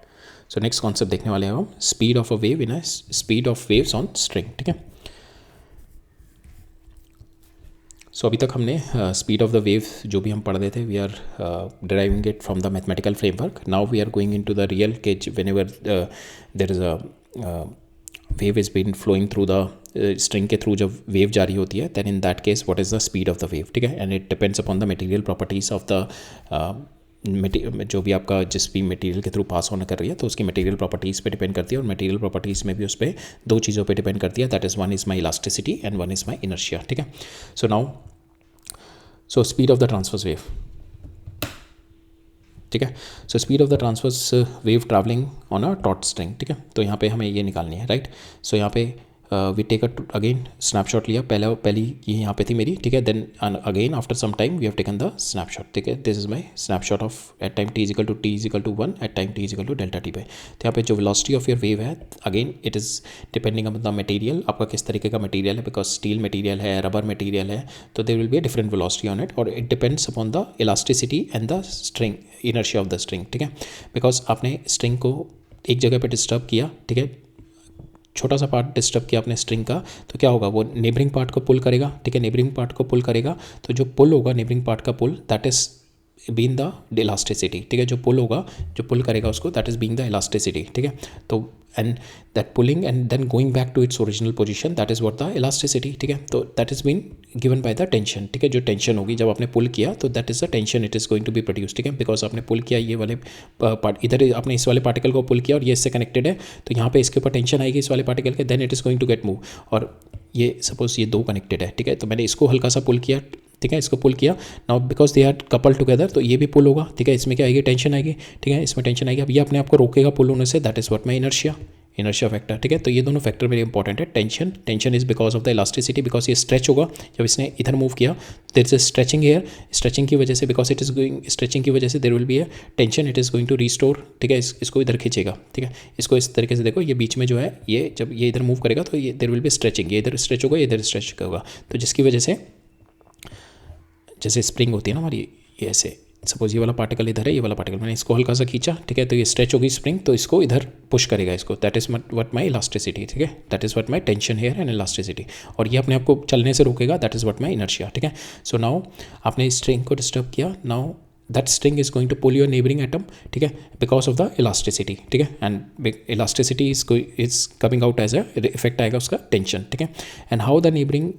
So next concept देखने वाले हैं हम, speed of a wave in a speed of waves on string, ठीक है। सो अभी तक हमने स्पीड ऑफ द वेव जो भी हम पढ़ रहे थे, we are deriving it from the mathematical framework. Now we are going into the real case whenever there is a wave is been flowing through the string के थ्रू जब wave जारी होती है, then in that case what is the speed of the wave, ठीक है। And it depends upon the material properties of the जो भी आपका जिस भी मटेरियल के थ्रू पास होने कर रही है, तो उसकी मटेरियल प्रॉपर्टीज़ पे डिपेंड करती है। और मटेरियल प्रॉपर्टीज़ में भी उस पर 2 चीज़ों पे डिपेंड करती है, that is one is my elasticity and one is my inertia, ठीक है। So now so speed of the transverse wave, ठीक है। So speed of the transverse wave travelling on a taught string, ठीक है। तो यहाँ पे हमें ये निकालनी है, राइट। सो यहाँ पे वी टेक अगेन स्नैपशॉट लिया, पहली ये यहाँ पे थी मेरी, ठीक है। Then again after some time we have taken the snapshot, ठीक है। This is my snapshot of at time t is equal to 1 at time t is equal to delta t पे। तो यहाँ पे जो वेलोसिटी ऑफ योर वेव है, again it is depending upon the material, आपका किस तरीके का मटेरियल है, बिकॉज स्टील मटेरियल है, रबर मटेरियल है, तो there will be a different velocity on it. और it depends upon the elasticity and the string, inertia of the string, ठीक है। बिकॉज आपने स्ट्रिंग को एक जगह पर डिस्टर्ब किया, ठीक है, छोटा सा पार्ट डिस्टर्ब किया अपने स्ट्रिंग का, तो क्या होगा, वो नेबरिंग पार्ट को पुल करेगा, ठीक है। नेबरिंग पार्ट को पुल करेगा, तो जो पुल होगा नेबरिंग पार्ट का pull, that is been the elasticity, ठीक है। जो पुल होगा, जो पुल करेगा उसको, that is being the elasticity, ठीक है। तो and that pulling and then going back to its original position, that is what the elasticity, ठीक है। तो that is been given by the tension, ठीक है। जो टेंशन होगी जब आपने पुल किया, तो that is the tension it is going to be produce, ठीक है। बिकॉज आपने पुल किया ये वाले पार्ट, इधर आपने इस वाले पार्टिकल को पुल किया और ये इससे कनेक्टेड है, तो यहाँ पे इसके ऊपर टेंशन आएगी इस वाले पार्टिकल के, then it is going to get move. और ये सपोज ये 2 कनेक्टेड है, ठीक है। तो मैंने इसको हल्का सा पुल किया, ठीक है, इसको पुल किया। Now because they are couple together, तो ये भी पुल होगा, ठीक है, इसमें क्या आएगी, टेंशन आएगी, ठीक है, इसमें टेंशन आएगी। अब ये अपने आप को रोकेगा पुल होने से, that is what my inertia factor, ठीक है। तो ये दोनों फैक्टर वेरी इंपॉर्टेंट है। Tension is because of the elasticity, because ये स्ट्रेच होगा जब इसने इधर मूव किया, there is stretching here, stretching की वजह से, because it is going, stretching की वजह से there will be a tension, it is going to restore, ठीक है, इसको इधर खींचेगा, ठीक है, इसको इस तरीके से देखो, ये बीच में जो है, ये जब ये इधर मूव करेगा तो ये देयर विल बी स्ट्रेचिंग, ये इधर स्ट्रेच होगा, ये इधर स्ट्रेच होगा, तो जिसकी वजह से जैसे स्प्रिंग होती है ना हमारी, ये ऐसे सपोज ये वाला पार्टिकल इधर है, ये वाला पार्टिकल मैंने इसको हल्का सा खींचा, ठीक है, तो ये स्ट्रेच होगी स्प्रिंग, तो इसको इधर पुश करेगा इसको, that is what my elasticity, ठीक है, that is what my tension here and elasticity. और ये अपने आप को चलने से रोकेगा, that is what my inertia, ठीक है। सो नाउ आपने स्ट्रिंग को डिस्टर्ब किया, now that string is going to pull your neighbouring atom, ठीक है, बिकॉज ऑफ द इलास्टिसिटी, ठीक है, and elasticity is coming out as a effect आएगा उसका टेंशन, ठीक है। And how the neighbouring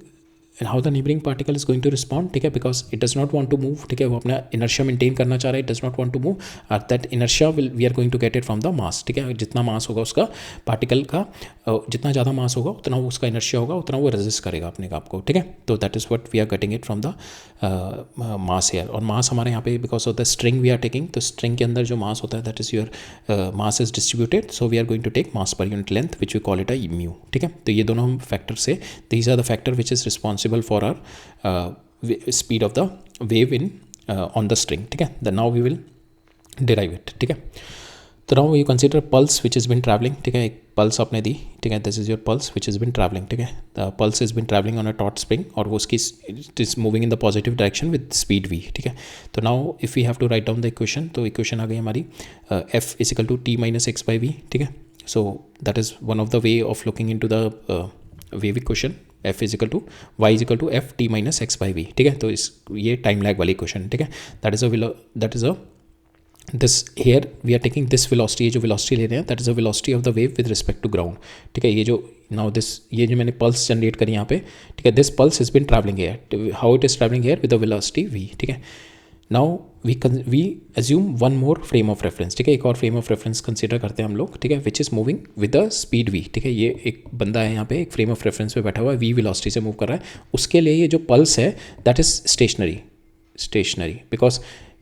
particle is going to respond, ठीक है, because it does not want to move, ठीक है, वो अपना इनर्शिया मेंटेन करना चाह रहा है, it does not want to move, that inertia we are going to get it from the mass, ठीक है, जितना मास होगा उसका पार्टिकल का, जितना ज़्यादा मास होगा उतना वो उसका इनर्शिया होगा, उतना वो रेजिस्ट करेगा अपने आप को, ठीक है। तो that is what we are getting it from the mass here. और मास हमारे यहाँ पे because of the string we are taking, तो स्ट्रिंग के अंदर जो मास होता है that is your mass is distributed, so we are going to take mass per unit length which we call it a mu, ठीक है। तो ये दोनों हम फैक्टर से, these are the factor which is responsible for our speed of the wave in on the string, ठीक है। Now we will derive it, ठीक है। तो now you consider pulse which is been travelling, ठीक है, एक pulse आपने दी, ठीक है, this is your pulse which is been travelling, ठीक है, the pulse is been travelling on a taut spring, और वो उसकी it is moving in the positive direction with speed v, ठीक है। तो now if you have to write down the equation, तो equation आ गई हमारी f is equal to t minus x by v, ठीक है। So that is one of the way of looking in to the wave equation, f is equal to y is equal to f t minus x by v, ठीक है। तो इस ये time lag वाली equation, ठीक है, that is a this here we are taking this velocity, ये जो वेलोसिटी ले रहे हैं that is the velocity of the wave with respect to ground, ठीक है। ये जो नाउ दिस, ये जो मैंने पल्स जनरेट करी यहाँ पे, ठीक है, this pulse is been travelling here, how it is travelling here with the velocity v, ठीक है। Now we assume one more frame of reference, ठीक है, एक और फ्रेम ऑफ रेफरेंस कंसिडर करते हैं हम लोग, ठीक है, which is moving with the speed v, ठीक है। ये एक बंदा है यहाँ पे एक फ्रेम ऑफ रेफरेंस पे बैठा हुआ है, v वेलोसिटी से मूव कर रहा है, उसके लिए ये जो पल्स है दैट इज स्टेशनरी बिकॉज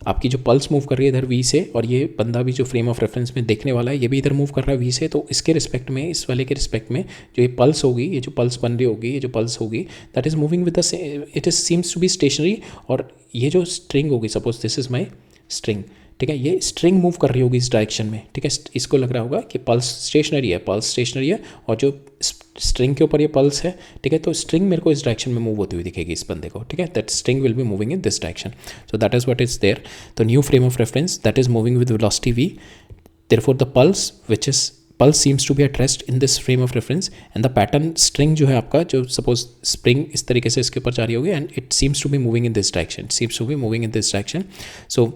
आपकी जो पल्स मूव कर रही है इधर v से, और ये बंदा भी जो फ्रेम ऑफ रेफरेंस में देखने वाला है ये भी इधर मूव कर रहा है v से, तो इसके रिस्पेक्ट में, इस वाले के रिस्पेक्ट में जो ये पल्स होगी, ये जो पल्स बन रही होगी, ये जो पल्स होगी that is moving with the, it is seems to be stationary. और ये जो स्ट्रिंग होगी, suppose this is my string, ठीक है, ये स्ट्रिंग मूव कर रही होगी इस डायरेक्शन में, ठीक है, इसको लग रहा होगा कि पल्स स्टेशनरी है, और जो स्ट्रिंग के ऊपर ये पल्स है, ठीक है, तो स्ट्रिंग मेरे को इस डायरेक्शन में मूव होती हुई दिखेगी इस बंदे को, ठीक है, that string will be moving in this direction, so that is what is there. तो new frame of reference that is moving with velocity v, therefore the pulse seems to be at rest in this frame of reference, and the pattern string जो है आपका, जो suppose spring इस तरीके से इसके ऊपर जा रही होगी, and it seems to be moving in this direction, so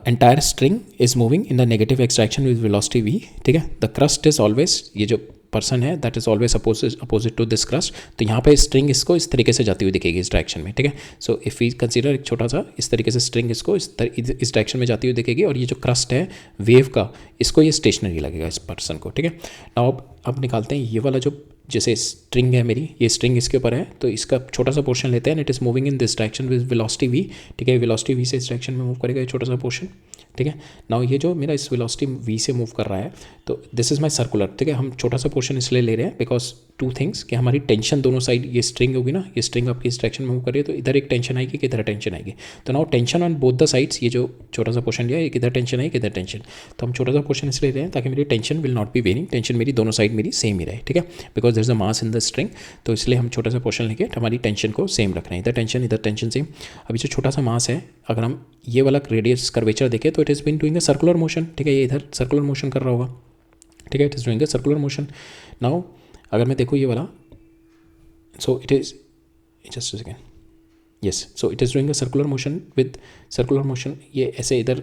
entire string is moving in the negative x direction with velocity v, ठीक है। the crust is always, ये जो पर्सन है that is always opposite to this crust, तो यहाँ पे string इसको इस तरीके से जाती हुई दिखेगी इस डायरेक्शन में, ठीक है। सो इफ़ वी कंसीडर एक छोटा सा इस तरीके से स्ट्रिंग इसको इस डायरेक्शन में जाती हुई दिखेगी, और ये जो क्रस्ट है वेव का, इसको ये स्टेशनरी लगेगा इस पर्सन को, ठीक है। नाउ अब निकालते हैं ये वाला जो जैसे स्ट्रिंग है मेरी, ये स्ट्रिंग इसके ऊपर है, तो इसका छोटा सा पोर्शन लेते हैं, it is moving in this direction with velocity v, ठीक है, वेलोसिटी v से इस डायरेक्शन में मूव करेगा ये छोटा सा पोर्शन, ठीक है। नाउ ये जो मेरा इस वेलोसिटी v से मूव कर रहा है, तो दिस इज़ माई सर्कुलर, ठीक है। हम छोटा सा पोर्शन इसलिए ले रहे हैं बिकॉज टू थिंग्स, कि हमारी टेंशन दोनों साइड, ये स्ट्रिंग होगी ना, ये स्ट्रिंग आपकी इस डायरेक्शन में मूव कर रही है, तो इधर एक टेंशन आएगी कि इधर टेंशन आएगी, तो now tension on both the sides, ये जो छोटा सा पोर्शन लिया है किधर टेंशन आएगी किधर टेंशन, तो हम छोटा सा पोर्शन इसलिए ले रहे हैं ताकि मेरी tension will not be varying, tension मेरी दोनों साइड मेरी सेम ही रहे, ठीक है, because there is a mass in the string, तो इसलिए हम छोटा सा पोर्शन लेके हमारी टेंशन को सेम रख रहे हैं, इधर टेंशन सेम। अभी जो छोटा सा मास है, अगर हम ये वाला रेडियस कर्वेचर देखें तो it is been doing a circular motion, ठीक है, ये इधर सर्कुलर मोशन कर रहा होगा, ठीक है, it is doing a circular motion. Now अगर मैं देखूँ ये वाला, so it is just a second, yes, so it is doing a circular motion with circular motion, ये ऐसे इधर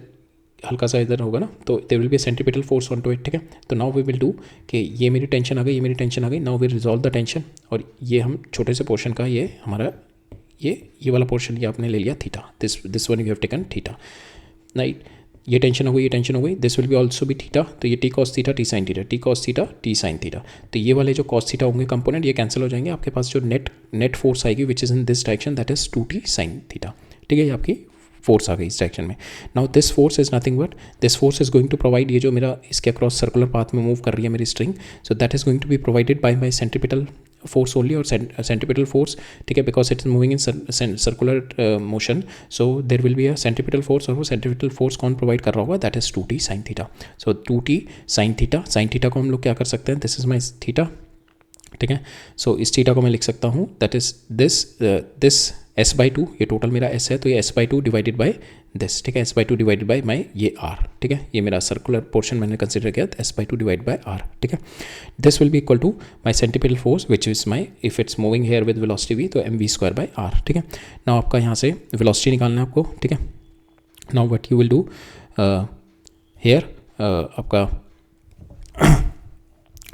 हल्का सा इधर होगा ना, तो there will be centripetal force on to it, ठीक है। तो नाउ वी विल डू कि ये मेरी टेंशन आ गई, ये मेरी टेंशन आ गई, now we resolve the tension, और ये हम छोटे से पोर्शन का, ये हमारा ये वाला पोर्शन ये आपने ले लिया theta, this one you have taken theta, right. ये टेंशन हो गई, ये टेंशन हो गई, this will B also be theta, तो ये T cos theta T sine theta, T cos theta T sine theta, तो ये वाले जो कॉस थीटा होंगे कंपोनेंट ये कैंसिल हो जाएंगे, आपके पास जो नेट फोर्स आएगी which is in this direction that is 2t sine theta, ठीक है, ये आपकी फोर्स आ गई इस डायरेक्शन में. Now this force is nothing but this force is going to provide, ये जो मेरा इसके अक्रॉस सर्कुलर पाथ में मूव कर रही है मेरी string, so that is going to be provided by my centripetal force only, और सेंट्रीपिटल फोर्स, ठीक है, because it is moving in circular motion, so there will be a centripetal force, और वो सेंट्रीपिटल फोर्स कौन provide कर रहा होगा, that is 2t sine theta. So 2t sine theta को हम लोग क्या कर सकते हैं, दिस इज माई थीटा, ठीक है. सो इस थीटा को मैं लिख सकता हूँ दैट इज दिस s/2, ये टोटल मेरा s है, तो ये s/2 डिवाइडेड बाय दिस, ठीक है, s/2 डिवाइडेड बाय माई ये r, ठीक है, ये मेरा सर्कुलर पोर्शन मैंने कंसिडर किया, s/2 डिवाइड बाय r, ठीक है. This will be equal to my centripetal force which is my, if it's moving here with velocity v, तो mv² बाय r, ठीक है. नाउ आपका यहाँ से वेलोसिटी निकालना है आपको, ठीक है. Now what you will do here, आपका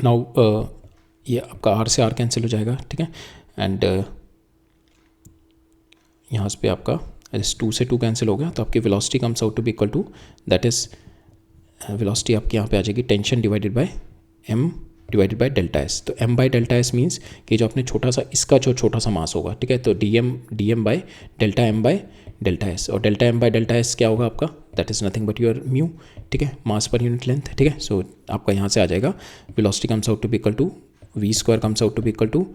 नाउ ये आपका r से r कैंसिल हो जाएगा, ठीक है, एंड यहाँ पे आपका 2 से 2 कैंसिल हो गया, तो आपकी velocity comes out to be equal to, that is velocity आपकी यहाँ पे आ जाएगी tension divided by m divided by delta s. तो m by delta s means कि जो अपने छोटा सा इसका जो छोटा सा मास होगा, ठीक है, तो dm by delta m by delta s, और delta m by delta s क्या होगा आपका, that is nothing but your mu, ठीक है, मास पर यूनिट लेंथ, ठीक है. सो आपका यहाँ से आ जाएगा velocity comes out to be equal to v² comes out to be equal to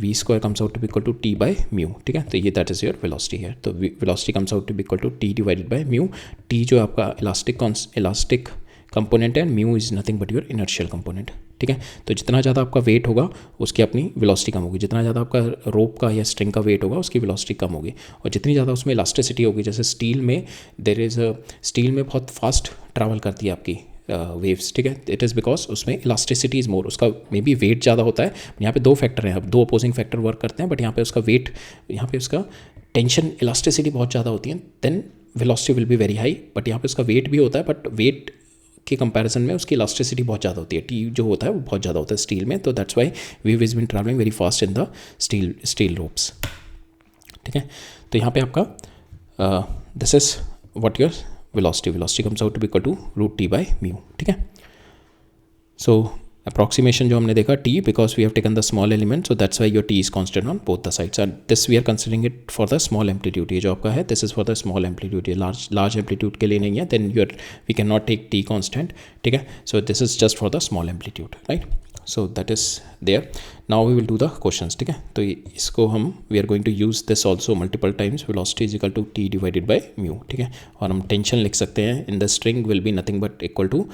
v² comes out to be equal to t by mu, ठीक है. तो ये दैट इज योर वेलोसिटी है. तो velocity comes out to be equal to t divided by mu, t जो आपका elastic component है, mu is nothing but your inertial component, ठीक है. तो जितना ज़्यादा आपका वेट होगा उसकी अपनी वेलोसिटी कम होगी, जितना ज़्यादा आपका रोप का या स्ट्रिंग का वेट होगा उसकी वेलोसिटी कम होगी, और जितनी ज़्यादा उसमें इलास्टिसिटी होगी, जैसे स्टील में स्टील में बहुत फास्ट ट्रैवल करती है आपकी वेव्स, ठीक है, इट इज़ बिकॉज उसमें इलास्टिसिटी इज़ मोर, उसका मे बी वेट ज़्यादा होता है. यहाँ पे दो फैक्टर हैं, अब दो अपोजिंग फैक्टर वर्क करते हैं, बट यहाँ पे उसका वेट, यहाँ पे उसका टेंशन इलास्टिसिटी बहुत ज़्यादा होती है, then velocity will be very high. But यहाँ पे उसका वेट भी होता है, बट वेट के कंपैरिजन में उसकी इलास्टिसिटी बहुत ज़्यादा होती है, टी जो होता है वो बहुत ज़्यादा होता है स्टील में, तो that's why wave is been travelling very fast in the steel ropes, ठीक है. तो यहाँ पे आपका this is what your velocity comes out to be equal to √t by mu, ठीक है. सो अप्रॉक्सीमेशन जो हमने देखा t, because we have taken the small element, so that's why your t is constant on both the sides, and this we are considering it for the small amplitude. ये जो आपका है this is for the small amplitude, ये large amplitude के लिए नहीं है, then we can not take t constant, ठीक है. So this is just for the small amplitude, right. So that is there. Now we will do the questions, ठीक है. तो इसको हम we are going to use this also multiple times, velocity is equal to t divided by mu, ठीक है. और हम tension लिख सकते हैं in the string will be nothing but equal to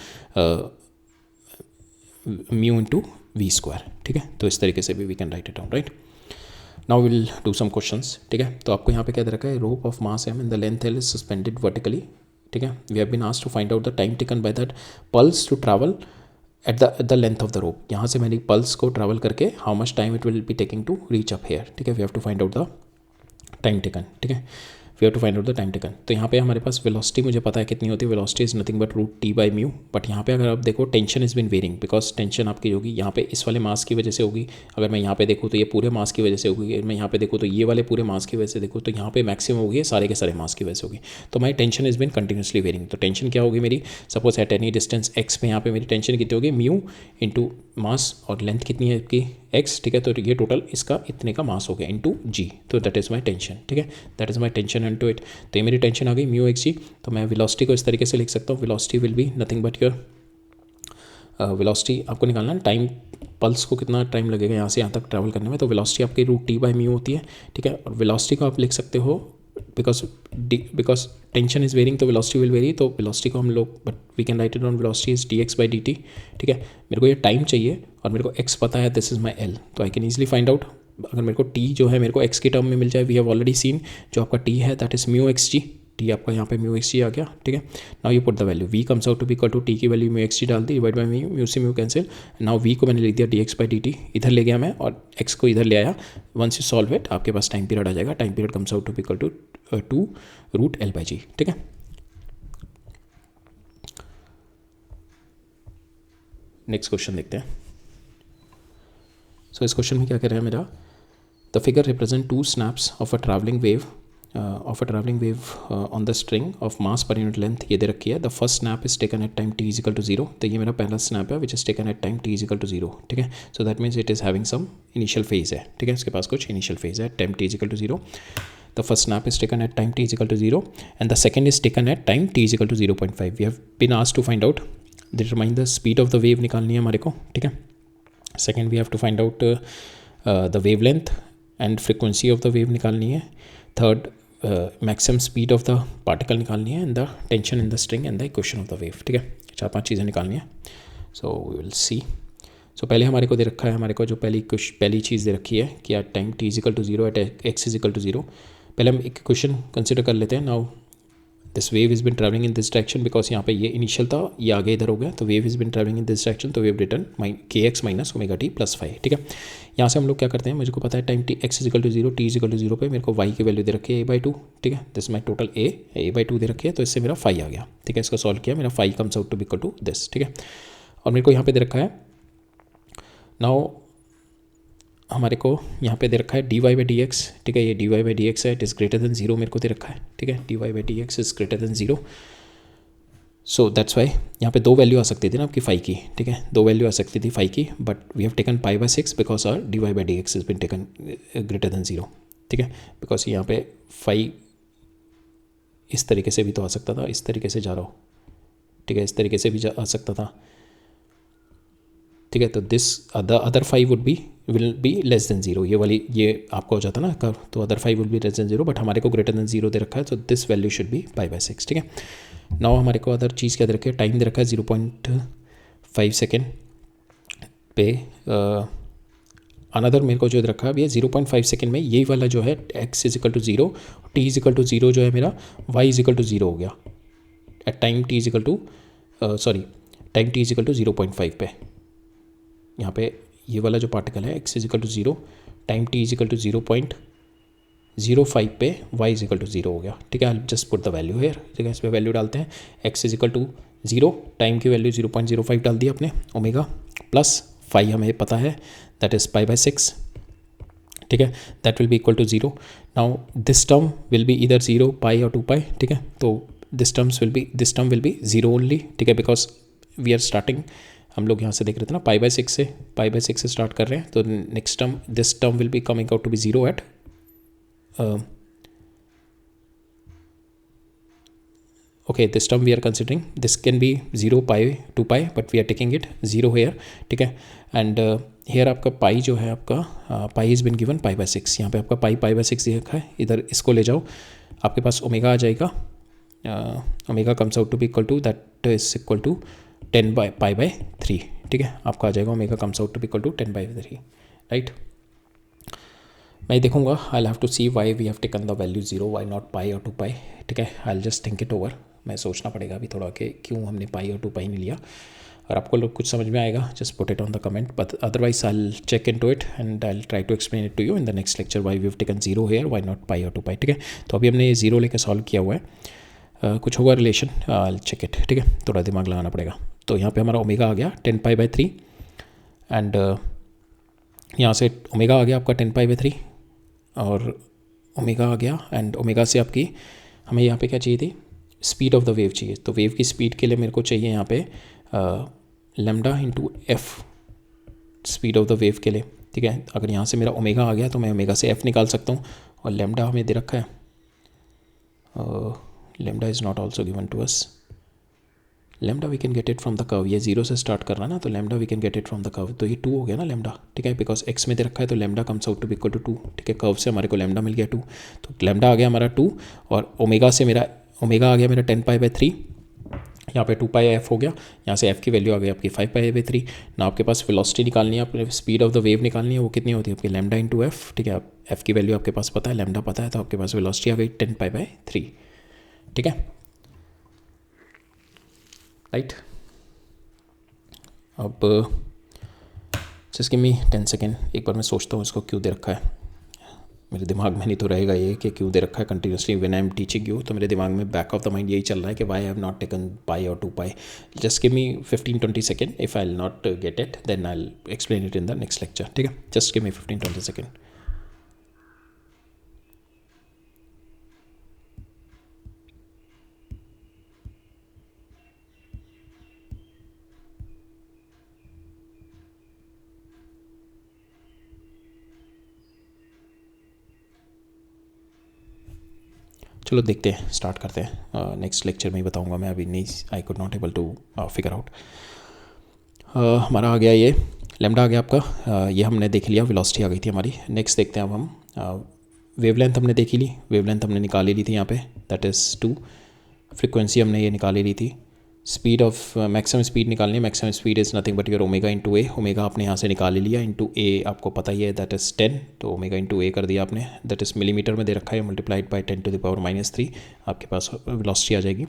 mu into v², ठीक है. तो इस तरीके से भी we can write it down, right. Now will do some questions, ठीक है. तो आपको यहाँ पे क्या दे रखा है, rope of mass m in the length l is suspended vertically, ठीक है. We have been asked to find out the time taken by that pulse to travel at the length of the rope. यहाँ से मैंने pulse को travel करके how much time it will be taking to reach up here, ठीक है. We have to find out the time taken, ठीक है. We have to find out the time taken. तो यहाँ पे हमारे पास वेलोसिटी मुझे पता है कितनी होती है, velocity is nothing but √t by mu. But यहाँ पे अगर आप देखो tension is been varying, because tension आपकी होगी यहाँ पे इस वाले मास की वजह से होगी, अगर मैं यहाँ पे देखूँ तो ये पूरे मास की वजह से होगी, अगर मैं यहाँ पे देखूँ तो ये वाले पूरे मास की वजह से देखूँ तो यहाँ पे मैक्सिमम होगी सारे के सारे मास की वजह से होगी. तो my tension is been continuously varying. तो टेंशन क्या होगी मेरी, suppose at any distance x में यहाँ पे मेरी टेंशन कितनी होगी, म्यू इंटू मास, और लेंथ कितनी है आपकी x, ठीक है. तो ये टोटल इसका इतने का मास हो गया इंटू g, तो दैट इज़ माई टेंशन, ठीक है. That is my tension into it. तो ये मेरी टेंशन आ गई म्यू x g. तो मैं वेलोसिटी को इस तरीके से लिख सकता हूँ, velocity will be nothing but your velocity आपको निकालना है टाइम, पल्स को कितना टाइम लगेगा यहाँ से यहाँ तक ट्रैवल करने में, तो वेलोसिटी आपकी √t बाय म्यू होती है, ठीक है. और वेलोसिटी को आप लिख सकते हो बिकॉज टेंशन इज वेरिंग, तो वेलोसिटी विल वेरी, तो वेलोसिटी को हम लोग but we can write it on velocity is dx by dt, ठीक है. मेरे को ये टाइम चाहिए और मेरे को x पता है, दिस इज माई l, तो I can easily find out. अगर मेरे को t जो है मेरे को x की टर्म में मिल जाए, वी हैव ऑलरेडी सीन जो आपका t है that is mu xg, t आपका यहाँ पे म्यू xg आ गया, ठीक है. Now you put the value, v comes out to be equal to t की वैल्यू म्यू xg डाल दी, डिवाइड बाई म्यू से म्यू कैंसिल. नाउ v को मैंने लिख दिया dx बाई dt, इधर ले गया मैं और x को इधर ले आया. वंस यू सॉल्व इट आपके पास टाइम पीरियड आ जाएगा, time period comes out to be equal to 2√L/g, ठीक है. नेक्स्ट क्वेश्चन देखते हैं. सो इस क्वेश्चन में क्या कह रहा है मेरा, the figure represent 2 snaps of a travelling wave of a travelling wave on the string of mass per unit length ये दे रखी है. The first snap is taken at time t is equal to 0. तो ये मेरा पहला snap है which is taken at time t is equal to 0. ठीक है. So that means it is having some initial phase है. ठीक है, इसके पास कुछ इनिशियल फेज है time t is equal to 0. The first snap is taken at time t is equal to 0 and the second is taken at time t is equal to 0.5. We have been asked to find out, determine the speed of the wave निकालनी है हमारे को. ठीक है. Second we have to find out the wavelength and frequency of the wave निकालनी है. Third maximum speed of the particle निकालनी है and the tension in the string and the equation of the wave. ठीक है, 4-5 चीज़ें निकालनी है. So we will see. सो पहले हमारे को दे रखा है, हमारे को जो पहली चीज़ दे रखी है कि at time t is equal to 0 at x is equal to 0. पहले हम एक क्वेश्चन कंसिडर कर लेते हैं. Now this wave is been travelling in this direction because यहाँ पे ये इनिशियल था, ये आगे इधर हो गया. तो wave is been travelling in this direction, तो wave return kx minus omega t plus 5. ठीक है. यहाँ से हम लोग क्या करते हैं, मुझे को पता है time x is equal to 0 t is equal to 0 पे मेरे को y की वैल्यू दे रखी है a/2. ठीक है. दिस माई टोटल a/2 दे रखी है, तो इससे मेरा फाई आ गया. ठीक है, इसको सॉल्व किया, मेरा phi comes out to be equal to this. ठीक है. और मेरे को यहाँ पे दे रखा है, नाउ हमारे को यहाँ पे दे रखा है dy बाई डी एक्स. ठीक है, ये dy बाई डी एक्स है, इट इज़ ग्रेटर देन 0 मेरे को दे रखा है. ठीक है, dy by D x is greater than 0. So that's Y यहाँ पे दो वैल्यू आ सकती थी ना आपकी फाई की. ठीक है, दो वैल्यू आ सकती थी फाई की, but we have taken π/6 because our dy by D x is been taken greater than 0. ठीक है, बिकॉज यहाँ पे फाई इस तरीके से भी तो आ सकता था, इस तरीके से जा रहा हो. ठीक है, इस तरीके से भी आ सकता था. ठीक है, तो this other phi would be will be less than 0. ये वाली ये आपका हो जाता ना कर्व, तो other phi will be less than 0, but हमारे को ग्रेटर देन 0 दे रखा है, तो दिस वैल्यू शुड बी π/6. ठीक है. नाउ हमारे को अदर चीज़ क्या दे रखी है, टाइम दे रखा है 0.5 सेकेंड पे. अनदर मेरे को जो दे रखा है अभी 0.5 सेकेंड में यही वाला जो है x is equal to 0, t is equal to 0 जो है मेरा y इज इक्वल टू 0 हो गया at time t is equal to time t is equal to 0.5 पे. यहाँ पे ये वाला जो पार्टिकल है x is equal to 0, time t is equal to 0.05 पे y इज इक्वल टू 0 हो गया. ठीक है, I just put the value here. ठीक है, इस पर वैल्यू डालते हैं. x is equal to 0, time की वैल्यू 0.05 डाल दी अपने, ओमेगा प्लस फाई हमें पता है दैट इज़ π/6. ठीक है, that will be equal to 0. Now this term will be इधर 0 पाई और 2 पाई. ठीक है, तो this term will be 0 only. ठीक है, बिकॉज वी आर स्टार्टिंग, हम लोग यहाँ से देख रहे थे ना π/6 से स्टार्ट कर रहे हैं. तो next term this term will be coming out to be 0 at okay, this term we are considering, this can be 0 pi 2 pi, but we are taking it 0 here. ठीक है, and here आपका पाई जो है आपका पाई इज़ बिन गिवन π/6. यहाँ पे आपका π/6 दिखा है, इधर इसको ले जाओ, आपके पास ओमेगा आ जाएगा. Omega comes out to be equal to that is equal to 10π/3. ठीक है, आपका आ जाएगा omega comes out to be equal to 10/3. Right, मैं देखूंगा, I have to see why we have taken the value 0, why not pi और 2 pi. ठीक है, I just think it over. मैं सोचना पड़ेगा अभी थोड़ा कि क्यों हमने पाई और 2 पाई नहीं लिया. और आपको लोग कुछ समझ में आएगा, just put it on the comment, but otherwise I will check into it and I will try to explain it to you in the next lecture why we have taken 0 here, why not pi और 2 pi. ठीक है, तो अभी हमने ये 0 लेकर solve किया हुआ है. कुछ होगा relation, I will check it. ठीक है, थोड़ा दिमाग लगाना पड़ेगा. तो यहाँ पे हमारा ओमेगा आ गया 10π/3 एंड यहाँ से ओमेगा आ गया आपका 10π/3 और ओमेगा आ गया. एंड ओमेगा से आपकी हमें यहाँ पे क्या चाहिए थी, स्पीड ऑफ द वेव चाहिए. तो वेव की स्पीड के लिए मेरे को चाहिए यहाँ पे lambda into F, speed of the wave के लिए. ठीक है, अगर यहाँ से मेरा ओमेगा आ गया तो मैं ओमेगा से एफ निकाल सकता हूँ. और लैम्डा हमें दे रखा है, lambda is not also given to us. Lambda we can get it from the curve, ये 0 से स्टार्ट कर रहा है ना, तो lambda we can get it from the curve. तो ये 2 हो गया ना लैम्डा. ठीक है, बिकॉज x में दे रखा है तो lambda comes out to be equal to 2. ठीक है, कर्व से हमारे को लैम्डा मिल गया 2, तो लैम्डा आ गया हमारा 2 और ओमेगा से मेरा ओमेगा आ गया मेरा 10π/3. यहाँ पे 2πf हो गया, यहाँ से f की वैल्यू आ गई आपकी 5π/3. ना आपके पास वेलोसिटी निकालनी है, आपने स्पीड ऑफ द वेव निकालनी है, वो कितनी होती है आपकी लैम्डा इंटू एफ. ठीक है, आप f की वैल्यू आपके पास पता है, लैम्डा पता है, तो आपके पास वेलोसिटी आ गई 10π/3. ठीक है, राइट. अब जस्ट गिव मी 10 सेकेंड, एक बार मैं सोचता हूँ इसको क्यों दे रखा है. मेरे दिमाग में नहीं तो रहेगा ये कि क्यों दे रखा है continuously when I am teaching you. तो मेरे दिमाग में बैक ऑफ द माइंड यही चल रहा है कि why have not taken pi और 2 pi. Just give me 15-20 second. If I will not get it then I will explain it in the next lecture. ठीक है, जस्ट गिव मी 15-20 सेकेंड. चलो देखते हैं, स्टार्ट करते हैं। नेक्स्ट लेक्चर में ही बताऊंगा मैं, अभी नहीं, I could not able to figure out. हमारा आ गया ये लैम्डा आ गया आपका, ये हमने देख लिया, वेलोसिटी आ गई थी हमारी। नेक्स्ट देखते हैं अब हम, वेवलेंथ हमने देखी ली, वेवलेंथ हमने निकाली ली थी यहाँ पे, दैट इज़ 2। फ्रीक्वेंसी हमने ये निकाली ली थी। स्पीड ऑफ मैक्सिमम स्पीड निकालनी है, maximum speed is nothing but your omega into A. Omega आपने यहाँ से निकाल लिया, इंटू ए आपको पता ही है दैट इज़ 10, तो ओमेगा इंटू ए कर दिया आपने, दैट इज़ मिलीमीटर में दे रखा है, मल्टीप्लाइड बाई 10⁻³ आपके पास वेलोसिटी आ जाएगी।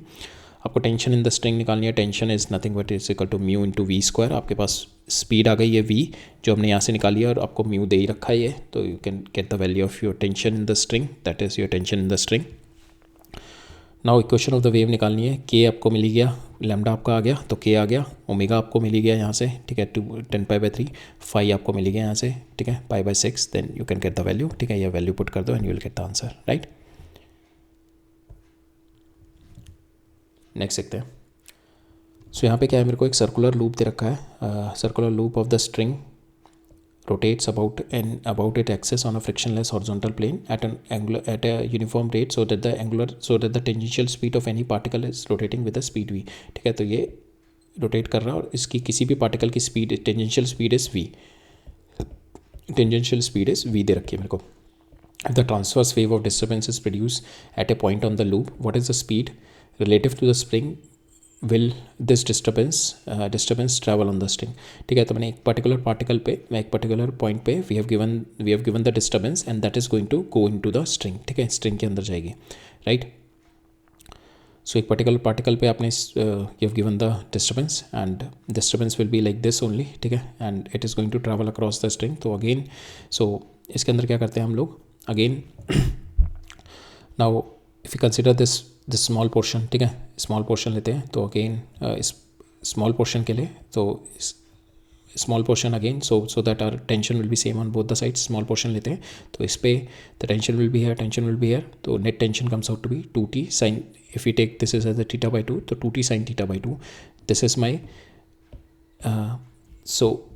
आपको टेंशन इन द स्ट्रिंग निकालनी है, tension is nothing but is equal to mu into v square. आपके पास स्पीड आ गई है v, जो हमने यहाँ से निकाली है, और आपको म्यू दे ही रखा है ये, तो you can get the value of your tension in the string, that is your tension in the string. Now equation of the wave निकालनी है, k आपको मिल गया, लैम्डा आपका आ गया तो k आ गया, ओमेगा आपको मिल गया यहाँ से, ठीक है, 10π/3, फाई आपको मिल गया यहाँ से, ठीक है, π/6, then you can get the value, ठीक है, ये वैल्यू पुट कर दो and you will get the answer, right. Next देखते हैं। सो यहाँ पे क्या है, मेरे को एक सर्कुलर लूप दे रखा है, circular loop of the string rotates about its axis on a frictionless horizontal plane at a uniform rate so that the tangential speed of any particle is rotating with the speed v। ठीक है, तो ये rotate कर रहा है और इसकी किसी भी पार्टिकल की speed, tangential speed is v, tangential speed is v दे रखी है मेरे को। If the transverse wave of disturbance is produced at a point on the loop, what is the speed relative to the spring will this disturbance travel on the string। ठीक है, तो मैंने एक particular particle पे, मैं एक particular point पे we have given the disturbance and that is going to go into the string. ठीक है, स्ट्रिंग के अंदर जाएगी, राइट। सो एक पर्टिकुलर पार्टिकल पे आपने you have given the disturbance and disturbance will be like this only, ठीक है, and it is going to travel across the string. तो अगेन इसके अंदर क्या करते हैं हम लोग, again now if you consider this small portion, ठीक है, स्मॉल पोर्शन लेते हैं, तो अगेन इस स्मॉल पोर्शन के लिए, तो small portion again so that our tension will be same on both the sides. Small portion लेते हैं, तो इस पे the tension will be here, tension will be here, तो net tension comes out to be 2t sine, if you take this is as a θ/2, तो 2t sine θ/2, this is my. So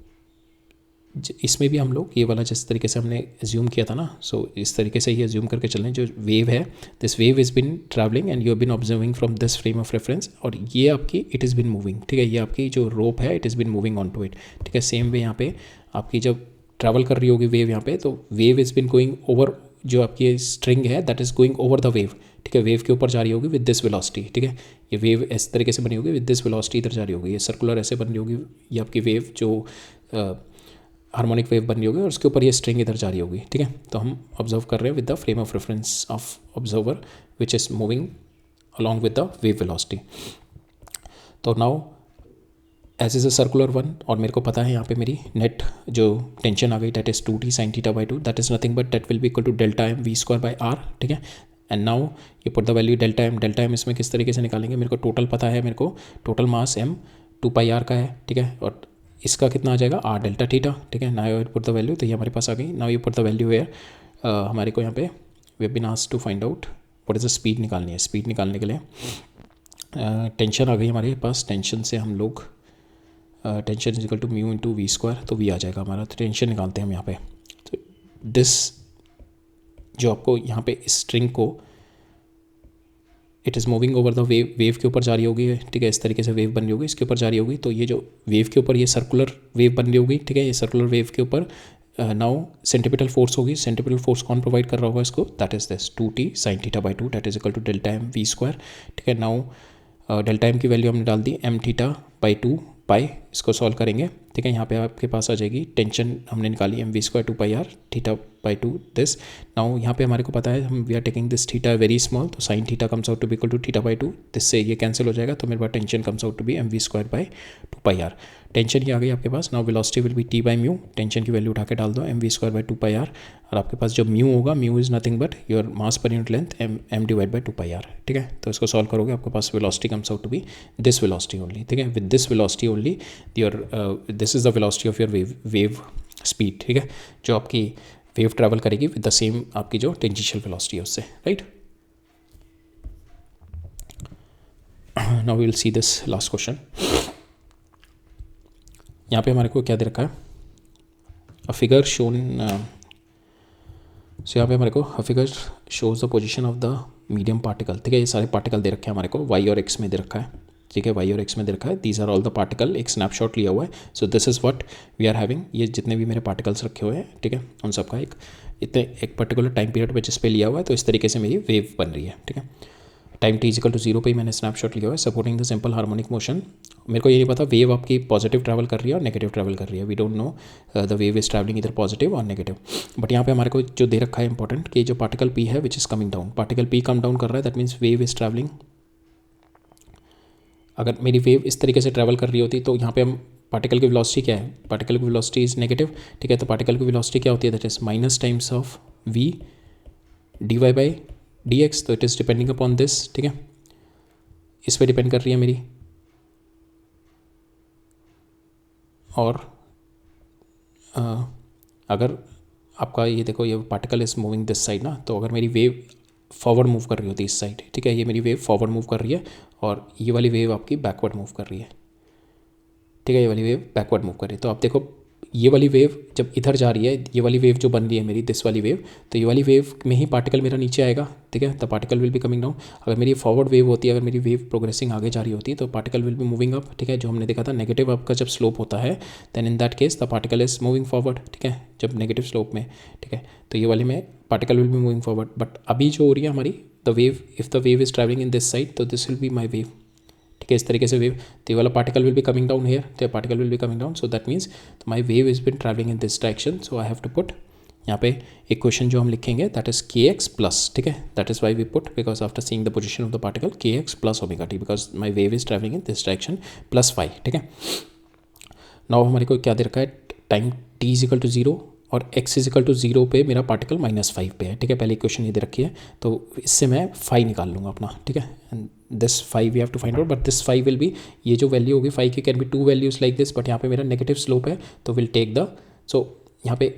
इसमें भी हम लोग ये वाला जिस तरीके से हमने एज्यूम किया था ना, सो इस तरीके से ही एज्यूम करके चल रहे हैं। जो वेव है, this wave is been travelling and you have been observing from this frame of reference, और ये आपकी इट इज़ बिन मूविंग, ठीक है, ये आपकी जो रोप है it is been moving on to it, ठीक है। सेम वे यहाँ पे आपकी जब ट्रैवल कर रही होगी वेव यहाँ पे, तो wave is been going over, जो आपकी स्ट्रिंग है that is going over the wave, ठीक है, वेव के ऊपर जा रही होगी विद दिस वेलोसिटी, ठीक है। ये वेव इस तरीके से बनी होगी विद दिस वेलोसिटी, इधर जा रही होगी, ये सर्कुलर ऐसे बन रही होगी, ये आपकी वेव जो हार्मोनिक वेव बन रही होगी और उसके ऊपर ये स्ट्रिंग इधर जा रही होगी, ठीक है। तो हम ऑब्जर्व कर रहे हैं with the frame of reference of observer which is moving along with the wave velocity. तो now as is a circular one, और मेरे को पता है यहाँ पे मेरी नेट जो टेंशन आ गई that is 2t sine θ/2, that is nothing but that will be equal to delta m v²/r, ठीक है। एंड नाउ ये put the value delta m इसमें किस तरीके से निकालेंगे, मेरे को टोटल पता है, मेरे को टोटल मास m 2πr का है, ठीक है, और इसका कितना आ जाएगा r डेल्टा थीटा, ठीक है। Now you put the value, तो ये हमारे पास आ गई। Now you put the value where, हमारे को यहाँ पे we have been asked to find out what is the speed निकालनी है। स्पीड निकालने के लिए टेंशन आ गई हमारे पास, टेंशन से हम लोग tension is equal to mu into v square, तो वी आ जाएगा हमारा। तो टेंशन निकालते हैं हम यहाँ पे, तो दिस जो आपको यहाँ पे स्ट्रिंग को it is moving over the wave, wave के ऊपर जा रही होगी, ठीक है, इस तरीके से वेव बन रही होगी, इसके ऊपर जा रही होगी, तो ये जो वेव के ऊपर ये सर्कुलर वेव बन रही होगी, ठीक है, ये सर्कुलर वेव के ऊपर नाउ सेंट्रीपिटल फोर्स होगी। सेंट्रीपिटल फोर्स कौन प्रोवाइड कर रहा होगा इसको, that is this 2t sine θ/2, that is equal to delta m v², ठीक है। नाउ डेल्टा m की वैल्यू हमने डाल दी m θ/2 पाई, इसको सॉल्व करेंगे, ठीक है। यहाँ पे आपके पास आ जाएगी टेंशन हमने निकाली m v² 2πr θ/2 this. Now यहाँ पे हमारे को पता है हम we are taking this theta very small, तो sine theta comes out to be equal to θ/2, दिससे ये कैंसिल हो जाएगा, तो मेरे पास tension comes out to be mv² 2πr। Tension ही आ गई आपके पास। Now velocity will be t/μ, tension की वैल्यू उठा के डाल दो mv² 2πr, और आपके पास जो म्यू होगा, mu is nothing but your mass per unit length m/2πr, ठीक है। तो इसको सॉल्व करोगे, आपके पास velocity comes out to be this velocity only, ठीक है। With this velocity only your this is the velocity of your wave speed, ठीक है, जो आपकी वेव ट्रैवल करेगी विद द सेम आपकी जो टेंजेंशियल वेलोसिटी है उससे, right. Now we will see this last question. यहाँ पे हमारे को क्या दे रखा है, अ फिगर शोन, सो यहाँ पे हमारे को a figure shows the position of the medium particle, ठीक है, ये सारे पार्टिकल दे रखे हैं हमारे को, वाई और एक्स में दे रखा है, ठीक है, वाई और एक्स में दे रखा है, these are all the particle, एक स्नैपशॉट लिया हुआ है। So this is what we are having, ये जितने भी मेरे पार्टिकल्स रखे हुए हैं, ठीक है, उन सबका एक पर्टिकुलर टाइम पीरियड पे जिस पे लिया हुआ है, तो इस तरीके से मेरी वेव बन रही है, ठीक है। टाइम t इजिकल टू 0 पे ही मैंने स्नैपशॉट लिया हुआ है, supporting the simple harmonic motion. मेरे को ये नहीं पता वेव आपकी पॉजिटिव ट्रैवल कर रही है और नेगेटिव ट्रैवल कर रही है, we don't know the wave is travelling इधर पॉजिटिव और नेगेटिव। बट यहाँ पे हमारे को जो दे रखा है इंपॉर्टेंट कि जो पार्टिकल p है which is coming down, particle p come down कर रहा है, that means wave is travelling. अगर मेरी वेव इस तरीके से ट्रैवल कर रही होती तो यहाँ पे हम पार्टिकल की वेलोसिटी क्या है, पार्टिकल की वेलोसिटी इज नेगेटिव, ठीक है, तो पार्टिकल की वेलोसिटी क्या होती है, that is minus times of v dy by dx, तो it is depending upon this, ठीक है, इस पर डिपेंड कर रही है मेरी। और अगर आपका ये देखो, ये particle is moving this side ना, तो अगर मेरी वेव फॉरवर्ड मूव कर रही होती है इस साइड, ठीक है, ये मेरी वेव फॉरवर्ड मूव कर रही है और ये वाली वेव आपकी बैकवर्ड मूव कर रही है, ठीक है, ये वाली वेव बैकवर्ड मूव कर रही है। तो आप देखो ये वाली वेव जब इधर जा रही है, ये वाली वेव जो बन रही है मेरी, दिस वाली वेव, तो ये वाली वेव में ही पार्टिकल मेरा नीचे आएगा, ठीक है, the particle will be coming down. अगर मेरी फॉरवर्ड वेव होती है, अगर मेरी वेव प्रोग्रेसिंग आगे जा रही होती है, तो particle will be moving up, ठीक है, जो हमने देखा था नेगेटिव अप का जब स्लोप होता है, then in that case the particle is moving forward, ठीक है, जब नेगेटिव स्लोप में, ठीक है, तो ये वाले में particle will be moving forward. But अभी जो हो रही है हमारी the wave, if the wave is travelling in this side, तो this will be my wave, ठीक है, इस तरीके से वेव, तो ये वाला particle will be coming down here, तो particle will be coming down, so that means my wave is been travelling in this direction, so I have to put यहाँ पे एक क्वेश्चन जो हम लिखेंगे that is k x plus, ठीक है, that is why we put because after seeing the position of the particle k x plus omega t, because my wave is travelling in this direction plus phi, ठीक है। Now हमारे को क्या दे रखा है, टाइम टी इजिकल टू 0 और x is equal to 0 पे मेरा पार्टिकल -5 पे है, ठीक है, पहले इक्वेशन ये दे रखी है, तो इससे मैं फाई निकाल लूँगा अपना, ठीक है, and this phi we have to find out, but this phi will be, ये जो वैल्यू होगी फाई की can be 2 values like this, but यहाँ पे मेरा नेगेटिव स्लोप है, तो विल टेक द, सो यहाँ पे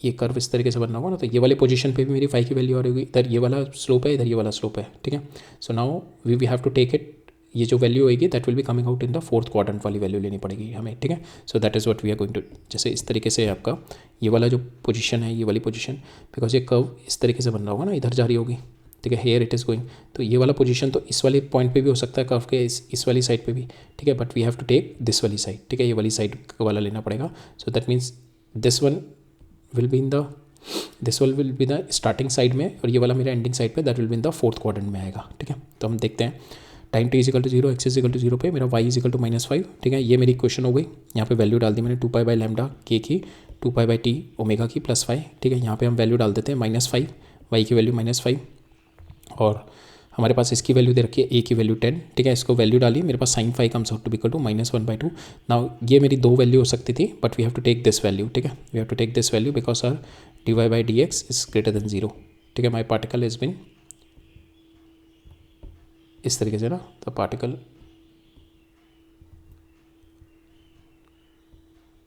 ये कर्व इस तरीके से बनना होगा ना, तो ये वाले पोजीशन पे भी मेरी फाई की वैल्यू आ रही होगी, इधर ये वाला स्लोप है, इधर ये वाला स्लोप है, ठीक है। So now we have to take it, ये जो वैल्यू होगी that will be coming out in the fourth quadrant वाली वैल्यू लेनी पड़ेगी हमें, ठीक है। So that is what we are going to, जैसे इस तरीके से आपका ये वाला जो पोजीशन है, ये वाली पोजीशन, बिकॉज ये कर्व इस तरीके से बन रहा होगा ना, इधर जा रही होगी, ठीक है, हेयर इट इज़ गोइंग, तो ये वाला पोजीशन तो इस वाले पॉइंट पे भी हो सकता है कर्व के, इस वाली साइड पे भी, ठीक है, but we have to take this वाली साइड, ठीक है, ये वाली साइड वाला लेना पड़ेगा। So that means this one will be in the, this will be the starting side में, और ये वाला मेरा एंडिंग साइड पे that will be in the fourth quadrant में आएगा, ठीक है। तो हम देखते हैं time t is equal to 0, x is equal to 0 पे मेरा y इजिकल टू -5, ठीक है, ये मेरी क्वेश्चन हो गई। यहाँ पे वैल्यू डाल दी मैंने 2 पाई बाई लैम्डा के की, 2 पाई बाई टी ओमेगा की प्लस 5, ठीक है, यहाँ पे हम वैल्यू डाल देते हैं -5, y की वैल्यू -5, और हमारे पास इसकी वैल्यू दे रखी है a की वैल्यू 10, ठीक है, इसको वैल्यू डाली, मेरे पास sin phi comes out to equal to -1/2। Now ये मेरी दो वैल्यू हो सकती थी, but we have to take this value, ठीक है, we have to take this value because our dy by dx is greater than 0, ठीक है, माई पार्टिकल इज बिन इस तरीके से ना, तो पार्टिकल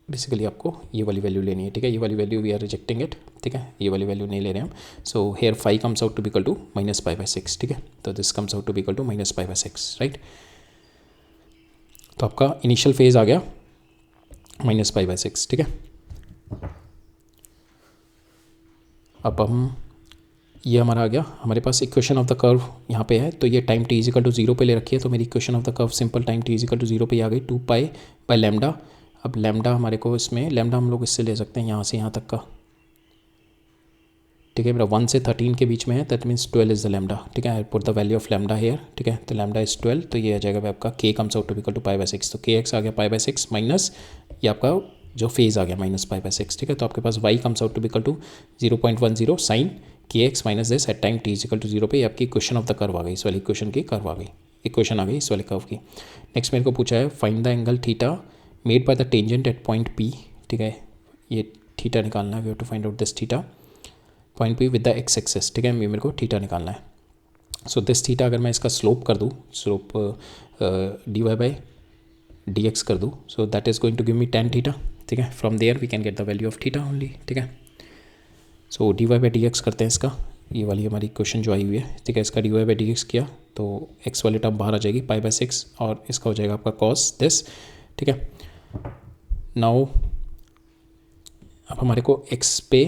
बेसिकली आपको ये वाली वैल्यू लेनी है, ठीक है, ये वाली value we are rejecting it, ठीक है, ये वाली वैल्यू नहीं ले रहे हम। So here phi comes out to be equal to -π/6, ठीक है, तो this comes out to be equal to -π/6, right. तो आपका इनिशियल फेज आ गया -π/6, ठीक है। अब हम, ये हमारा आ गया, हमारे पास इक्वेशन ऑफ द कर्व यहाँ पे है, तो ये टाइम t इजिकल टू 0 पे ले रखी है, तो मेरी equation of the curve simple time t is equal to 0 पे आ गई, 2 पाई बाई लैम्डा। अब लैम्डा हमारे को इसमें, लैम्डा हम लोग इससे ले सकते हैं यहाँ से यहाँ तक का, ठीक है, मेरा 1 से 13 के बीच में है, that means 12 is the lambda, ठीक है, I put the value of lambda here, ठीक है, तो लैम्डा इज 12, तो ये आ जाएगा आपका k comes out to equal to π/6, तो kx आ गया π/6 माइनस ये आपका जो फेज आ गया -π/6, ठीक है, तो आपके पास y comes out to equal to 0.10 sine kx minus this at time t is equal to 0 पे, आपकी इक्वेशन ऑफ द कर्व आ गई, इस वाली इक्वेशन की कर्व आ गई, इक्वेशन आ गई इस वाले कर्व की। नेक्स्ट मेरे को पूछा है find the angle theta made by the tangent at point p, ठीक है, ये थीटा निकालना है, we have to find out this theta point p with the x axis, ठीक है, मेरे को थीटा निकालना है। सो दिस थीटा अगर मैं इसका स्लोप कर दूँ, स्लोप dy बाई dx कर दूँ, so that is going to give me tan theta, ठीक है, from there we can get the value of theta only, ठीक है। सो dy बाई dx करते हैं इसका, ये वाली हमारी क्वेश्चन जो आई हुई है, ठीक है, इसका dy बाई dx किया तो x वाली टर्म बाहर आ जाएगी π/6, और इसका हो जाएगा आपका cos दिस, ठीक है। नाउ अब हमारे को x पे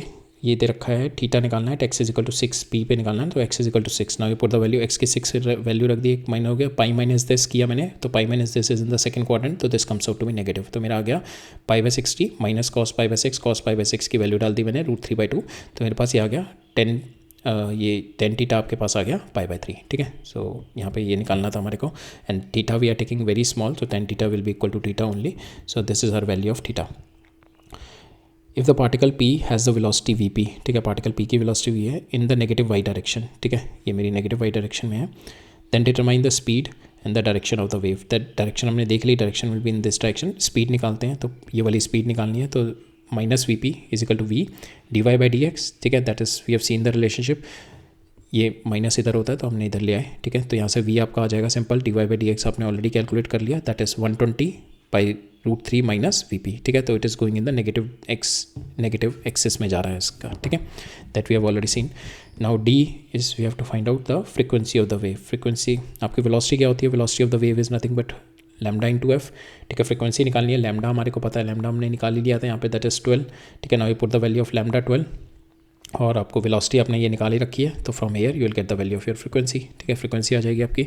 ये दे रखा है थीटा निकालना है, x is equal to 6 p पे निकालना है, तो x is equal to 6। Now you put the value, x की 6 वैल्यू रख दी, एक माइनस हो गया, पाई माइनस दिस किया मैंने, तो pi minus this is in the second quadrant, तो this comes out to be negative. तो मेरा आ गया pi by 60 minus cos pi by 6, cos pi by 6 की वैल्यू डाल दी मैंने √3/2, तो मेरे पास ये आ गया 10 ये 10 थीटा आपके पास आ गया पाई बाई 3, ठीक है। सो यहाँ पे ये निकालना था हमारे को, and theta we are taking very small, so tan theta will be equal to theta only, so this is our value of theta. If the particle p has the velocity vp, ठीक है, particle p की velocity v है in the negative y direction, ठीक है, ये मेरी negative y direction में है, then determine the speed and the direction of the wave. That direction हमने देख ली, direction will be in this direction. Speed निकालते हैं, तो ये वाली स्पीड निकालनी है, तो minus vp is equal to v dy/dx, ठीक है, that is we have seen the relationship. ये माइनस इधर होता है तो हमने इधर ले आए, ठीक है, तो यहाँ से v आपका आ जाएगा सिंपल, dy/dx आपने ऑलरेडी कैलकुलेट कर लिया, दैट इज़ 120/√3 माइनस vp, ठीक है, तो it is going in the negative axis में जा रहा है इसका, ठीक है, that we have already seen. Now d is we have to find out the frequency of the wave. Frequency आपकी वेलोसिटी क्या होती है, velocity of the wave is nothing but lambda into f, ठीक है, फ्रीक्वेंसी निकालनी है, lambda हमारे को पता है, लैम्डा हमने निकाल ही लिया था यहाँ पे, दैट इज़ 12, ठीक है। Now you put the value of lambda 12, और आपको वेलोसिटी आपने ये निकाल ही रखी है, तो from here you will get the value of your frequency, ठीक है, फ्रीक्वेंसी आ जाएगी आपकी।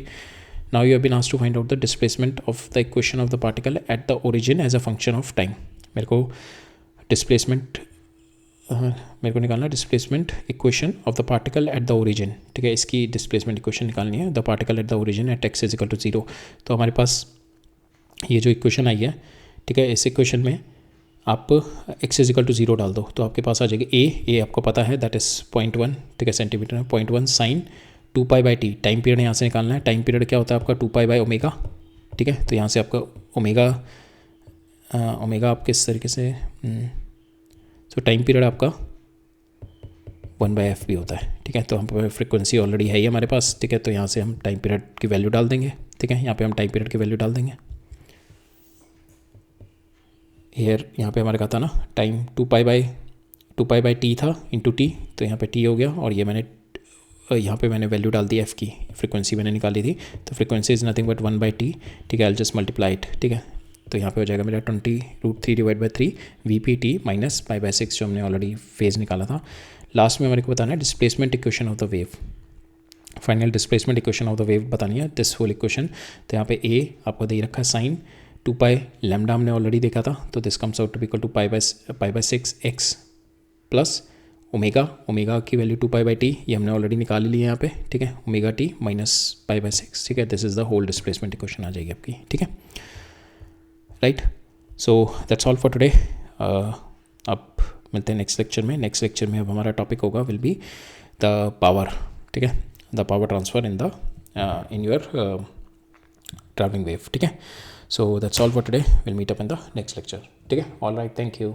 Now you have been asked to find out the displacement of the equation of the particle at the origin as a function of time. मेरे को displacement निकालना, displacement equation of the particle at the origin, ठीक है, इसकी displacement equation निकालनी है, the particle at the origin at x is equal to 0। तो हमारे पास ये जो इक्वेशन आई है, ठीक है, इस इक्वेशन में आप x इज इक्वल टू 0 डाल दो, तो आपके पास आ जाएगी a आपको पता है, दैट इज़ 0.1, ठीक है, सेंटीमीटर में 0.1 साइन 2π/t। टाइम पीरियड यहाँ से निकालना है, टाइम पीरियड क्या होता है आपका 2π/ω, ठीक है, तो यहाँ से आपका ओमेगा आप किस तरीके से, तो टाइम पीरियड आपका 1/f भी होता है, ठीक है, तो हम फ्रीक्वेंसी ऑलरेडी है ही हमारे पास, ठीक है, तो यहाँ से हम टाइम पीरियड की वैल्यू डाल देंगे, ठीक है, यहाँ पे हम टाइम पीरियड की वैल्यू डाल देंगे। हेयर यहाँ पे हमारे कहा था ना टाइम 2π/t था इंटू t, तो यहाँ पे t हो गया, और ये मैंने यहाँ पे मैंने वैल्यू डाल दी f की, फ्रीक्वेंसी मैंने निकाली थी, तो frequency is nothing but 1/t, ठीक है, आई जस्ट मल्टीप्लाई इट, ठीक है, तो यहाँ पे हो जाएगा मेरा 20√3/3 vpt माइनस π/6 जो हमने ऑलरेडी फेज़ निकाला था। लास्ट में हमारे को बताना है displacement equation of the wave, final displacement equation of the wave बतानी है, दिस होल इक्वेशन। तो यहाँ पे a आपको दे रखा है साइन 2π, लैम्डा हमने ऑलरेडी देखा था, तो this comes out to be equal to π/6 x plus omega की वैल्यू 2π/t, ये हमने ऑलरेडी निकाल ली है यहाँ पे, ठीक है, ω/t माइनस π/6, ठीक है, this is the whole displacement equation आ जाएगी आपकी, ठीक है, right. So that's all for today. अब मिलते हैं नेक्स्ट लेक्चर में। नेक्स्ट लेक्चर में अब हमारा टॉपिक होगा विल बी द पावर, ठीक है, the power transfer in your travelling wave, ठीक है। So that's all for today. We'll meet up in the next lecture. ठीक है, all right, thank you.